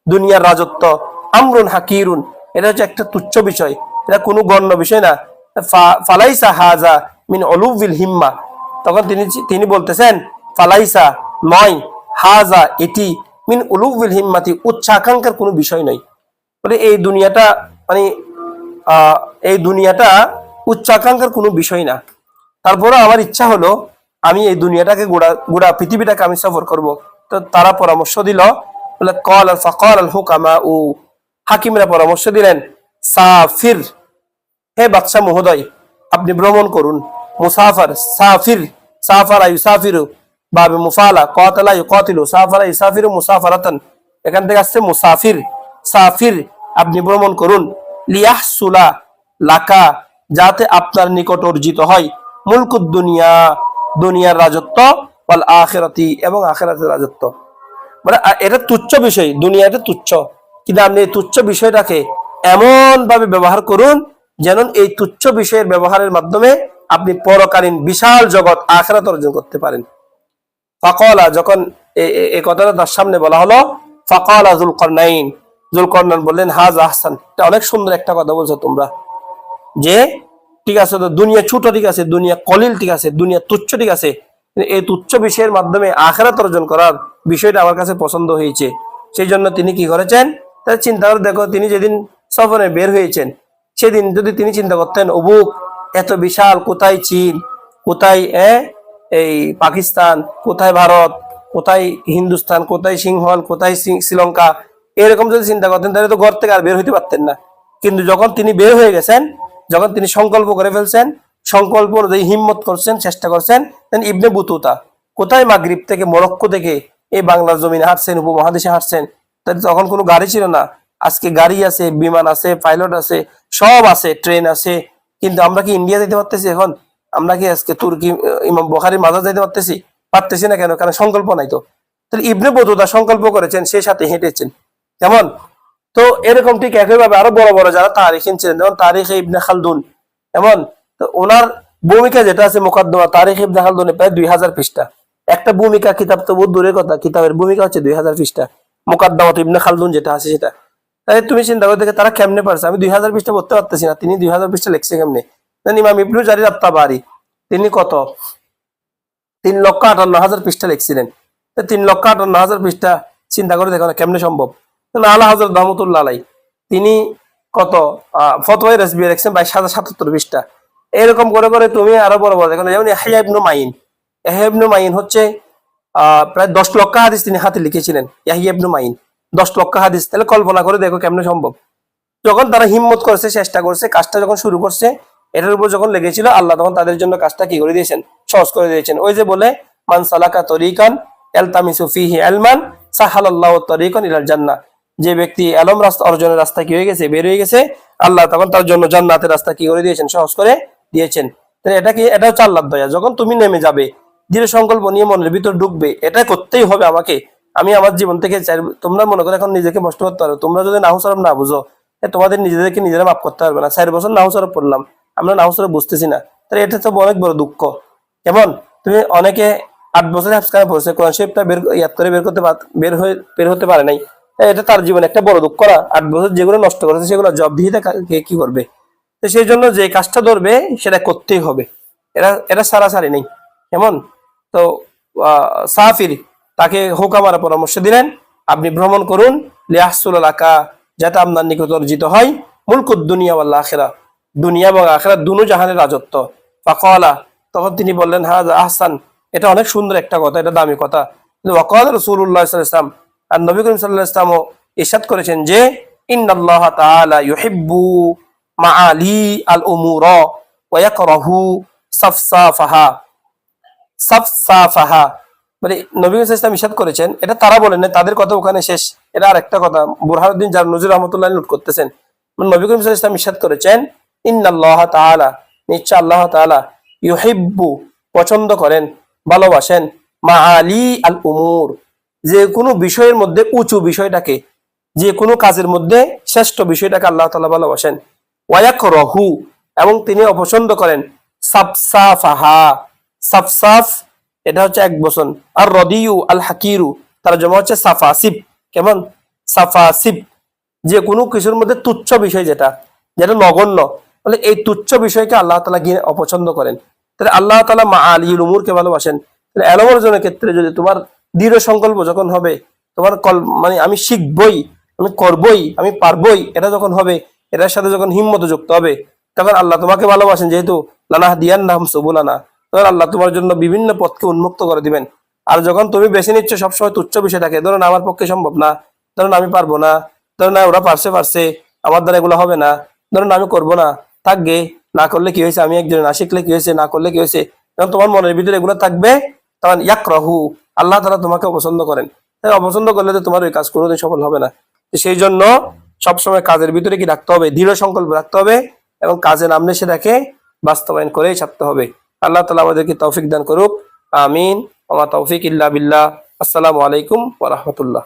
দুনিয়ার রাজত্ব, আমরুন হাকিরুন, এটা হচ্ছে একটা তুচ্ছ বিষয়, এটা কোনো গণ্য বিষয় না। ফালাইসা হাজা মিন উলুবিল হিম্মা, তখন তিনি বলতেছেন, ফালাইসা, নয়, হাজা, এটি, মিন উলুবিল হিম্মাতি, উচ্চাকাঙ্ক্ষার কোনো বিষয় নয়। বলে এই দুনিয়াটা, মানে এই দুনিয়াটা উচ্চাকাঙ্ক্ষার কোনো বিষয় না। তারপরে আমার ইচ্ছা হলো আমি এই দুনিয়াটাকে গোড়া পৃথিবীটাকে আমি সফর করব। তো তারা পরামর্শ দিল, বলে কল আল ফাকাল আল হুকামা, ও হাকিমরা পরামর্শ দিলেন, সাফির, হে বাদশাহ মহোদয়, আপনি ভ্রমণ করুন। মুসাফার, সাফির, সাফারা ইউসাফিরু, বাবে মুফালা, কাতালা ইউকাতিলু, সাফারা ইউসাফিরু মুসাফারাতান, এখান থেকে আসছে মুসাফির, সাফির, আপনি ভ্রমণ করুন। লিয়াহসুলা লাকা, যাতে আপনার নিকট অর্জিত হয়, মুলকুদ দুনিয়া, দুনিয়ার রাজত্ব, ওয়াল আখিরাতি, এবং আখিরাতের রাজত্ব। মানে এটা তুচ্ছ বিষয়, দুনিয়াটা তুচ্ছ, কিন্তু আপনি এই তুচ্ছ বিষয়টাকে এমন ভাবে ব্যবহার করুন যেন এই তুচ্ছ বিষয়ের ব্যবহারের মাধ্যমে আপনি পরকালীন বিশাল জগৎ আখিরাত অর্জন করতে পারেন। ফাকালা, যখন এই কথাটা তার সামনে বলা হলো, ফাকালা যুলকারনাইন, যুলকারনাইন বললেন, হাজ আহসান, এটা অনেক সুন্দর একটা কথা বলছো তোমরা, যে ঠিক আছে, তো দুনিয়া ছোট, ঠিক আছে, দুনিয়া কলিল, ঠিক আছে, দুনিয়া তুচ্ছ, ঠিক আছে, এই তুচ্ছ বিষয়ের মাধ্যমে আখিরাত অর্জন করার বিষয়টা আমার কাছে পছন্দ হয়েছে। সেই জন্য তিনি কি করেছেন, তার চিন্তা করে দেখো, তিনি যেদিন সফরে বের হয়েছেন, সেদিন যদি তিনি চিন্তা করতেন, অবুক এত বিশাল, কোথায় চীন, কোথায় এই পাকিস্তান, কোথায় ভারত, কোথায় হিন্দুস্তান, কোথায় সিংহল, কোথায় শ্রীলঙ্কা, এরকম যদি চিন্তা করতেন, তাহলে তো ঘর থেকে আর বের হইতে পারতেন না। কিন্তু যখন তিনি বের হয়ে গেছেন, যখন তিনি সংকল্প করে ফেলছেন, সংকল্প অনুযায়ী হিম্মত করছেন, চেষ্টা করছেন, ইবনে বুতুতা কোথায়, মাগরিব থেকে, মরক্কো থেকে এই বাংলার জমিনে হাঁটছেন, উপমহাদেশে হাঁটছেন। তখন কোনো গাড়ি ছিল না, আজকে গাড়ি আছে, বিমান আছে, পাইলট আছে, সব আছে, ট্রেন আছে। কিন্তু আমরা কি ইন্ডিয়া যেতে পারতেছি এখন? আমরা কি আজকে তুর্কি ইমাম বুখারীর মাজার যেতে পারতেছি না কেন? কারণ সংকল্প নাই। তো তাহলে ইবনে বতুতা সংকল্প করেছেন, সেই সাথে হেঁটেছেন, কেমন? তো এরকম ঠিক একইভাবে আরো বড় বড় যারা তারিখিন ছিলেন, যেমন তারিখে ইবনে খালদুন, এমন তো ওনার ভূমিকা যেটা আছে মুকদ্দমা তারিখ ইবনে খালদুনে প্রায় 2000 পৃষ্ঠা। একটা ভূমিকা কিতাব তো বহুত দূরের কথা, কিতাবের ভূমিকা হচ্ছে 2000 পৃষ্ঠা, মুকদ্দমা ইবনে খালদুন যেটা আছে সেটা। তাই তুমি চিন্তা করে দেখে তারা কেমনে পারছে, আমি 2000 পৃষ্ঠা পড়তে পারতেছি না, তিনি 2000 পৃষ্ঠা লিখছে কেমনে? ইমাম ইবনু জারির আত-তাবারি তিনি কত 3,58,000 পৃষ্ঠা লিখছিলেন। 3,58,000 পৃষ্ঠা চিন্তা করে দেখো না কেমনে সম্ভব। আলা হযরত রহমাতুল্লাহ আলাইহি তিনি কত ফতোয়া রাসবিয়া লিখছেন 22,077 পৃষ্ঠা। এরকম করে করে তুমি আরো বড় বড় দেখো, যেমন ইয়াহইয়া ইবনে মাইন, ইয়াহইয়া ইবনে মাইন হচ্ছে প্রায় 10 লক্ষ হাদিস তিনি হাতে লিখেছিলেন। ইয়াহইয়া ইবনে মাইন 10 লক্ষ হাদিস, তাহলে কল্পনা করে দেখো কেমনে সম্ভব। যখন তারা হিম্মত করেছে, চেষ্টা করছে, কাজটা যখন শুরু করছে, এটার উপর যখন লেগেছিল, আল্লাহ তখন তাদের জন্য কাজটা কি করে দিয়েছেন, সহজ করে দিয়েছেন। ওই যে বলে, মান সালাকা তরিকান ইলতামিসু ফিহি ইলমান সাহালাল্লাহু তারিকান ইলাল জান্নাহ। যে ব্যক্তি এলম রাস্তা অর্জনের রাস্তা কি হয়ে গেছে, বের হয়ে গেছে, আল্লাহ তখন তার জন্য জান্নাতের রাস্তা কি করে দিয়েছেন, সহজ করে দিয়েছেন। তাহলে এটা কি, এটা হচ্ছে আল্লাহর দয়া। যখন তুমি নেমে যাবে, দৃঢ় সংকল্প নিয়ে মনের ভিতর ঢুকবে, এটা করতেই হবে আমাকে, আমি আমার জীবন থেকে তোমরা মনে করো এখন নিজেকে নষ্ট করতে পারো। তোমরা যদি নাহুসরফ না বুঝো, তোমাদের নিজেদেরকে নিজেরা মাফ করতে পারবে না। 4 বছর নাহুসরফ পড়লাম, আমরা নাহুসরফ বুঝতেছি না, তাহলে এটা তো অনেক বড় দুঃখ। কেমন তুমি অনেকে 8 বছর হাফকার পড়ছে, কোরআন শরীফটা ইয়াদ করে বের হতে পারে নাই, এটা তার জীবনে একটা বড় দুঃখ না। 8 বছর যেগুলো নষ্ট করেছে সেগুলো জবাবদিহিতা কে কি করবে? তো সেই জন্য যে কাজটা ধরবে সেটা করতেই হবে, এটা সারাসারি নেই। কেমন? তো সাফির তাকে হুকামার পরামর্শ দিলেন, আপনি ভ্রমণ করুন, লিয়াহসুল লাকা, যাতে আপনার নিকট অর্জিত হয় মুলকুদ দুনিয়া ওয়াল আখিরা, দুনিয়া এবং আখিরাত দুনো জাহানের রাজত্ব। ফাকালা, তখন তিনি বললেন, হাযা আহসান, এটা অনেক সুন্দর একটা কথা, এটা দামি কথা। ওয়াকাল রাসূলুল্লাহ সাল্লাল্লাহু আলাইহি ওয়াসাল্লাম, আর নবী করিম সাল্লাল্লাহু আলাইহি ওয়াসাল্লাম ইরশাদ করেছেন যে, ইন্নাল্লাহ তাআলা ইউহিব্বু মাআলি আল উমুরা ওয়া ইয়াকরাহু সাফসাফাহা। সাফসাফাহা মানে নবী ইসলাম ইরশাদ করেছেন, এটা তারা বলেন না, তাদের কথা ওখানে শেষ। এটা আরেকটা কথা বুরহানুদ্দিন জারনুজি রাহমাতুল্লাহ নোট করতেছেন। নবী করিম সাল্লাল্লাহু আলাইহি ওয়াসাল্লাম ইরশাদ করেছেন, ইন্নাল্লাহ তাআলা, নিশ্চয় আল্লাহ তাআলা, ইউহিব্বু পছন্দ করেন, ভালোবাসেন, মাআলি আল উমুর, যে কোনো বিষয়ের মধ্যে উঁচু বিষয়টাকে, যে কোনো কাজের মধ্যে শ্রেষ্ঠ বিষয়টাকে আল্লাহ তাআলা ভালোবাসেন। ওয়া ইয়াকরাহু, এবং তিনি অপছন্দ করেন সাফসাফাহা। সাফসাফ এটা হচ্ছে এক বচন, আর রদিউ আল হাকিরু তার জমা হচ্ছে সাফাসিব। কেমন? সাফাসিব, যে কোনো কিছুর মধ্যে তুচ্ছ বিষয়, যেটা যেটা নগণ্য, বলে এই তুচ্ছ বিষয়কে আল্লাহ তাআলা গিয়ে অপছন্দ করেন। তাহলে আল্লাহ তাআলা মাআলিউল উমুরকে ভালোবাসেন। তাহলে এলম অর্জনের ক্ষেত্রে যদি তোমার দৃঢ় সংকল্প যখন হবে, তোমার মানে আমি শিখবই, আমি করবই, আমি পারবই, এটা যখন হবে, এটার সাথে যখন হিম্মত যুক্ত হবে, তখন আল্লাহ তোমাকে ভালোবাসেন। যেহেতু লানাহদিয়ান্নাহুম সুবুলানা, তখন আল্লাহ তোমার জন্য বিভিন্ন পথকে উন্মুক্ত করে দিবেন। আর যখন তুমি বেছে নিচ্ছ সবসময় তুচ্ছ বিষয়টাকে, ধরুন আমার পক্ষে সম্ভব না, ধরুন আমি পারবো না, ধরুন ওরা পারছে, আমার দ্বারা এগুলো হবে না, ধরুন আমি করবো না, থাকবে, না করলে কি হয়েছে, আমি একজন, না শিখলে কি হয়েছে, না করলে কি হয়েছে, যখন তোমার মনের ভিতরে এগুলো থাকবে, তখন ইয়াকরাহু, আল্লাহ তাআলা তোমাকে অপছন্দ করেন। অপছন্দ করলে তো তোমার ওই কাজ কোনোদিন সফল হবে না। সেই জন্য সবসময় কাজের ভিতরে কি রাখতে হবে, দৃঢ় সংকল্প রাখতে হবে, এবং কাজে নামলে সেটাকে বাস্তবায়ন করেই ছাড়তে হবে। আল্লাহ তাআলা আমাদেরকে তৌফিক দান করুক, আমিন। ওয়া মা তৌফিক ইল্লা বিল্লাহ। আসসালামু আলাইকুম ওয়া রাহমাতুল্লাহ।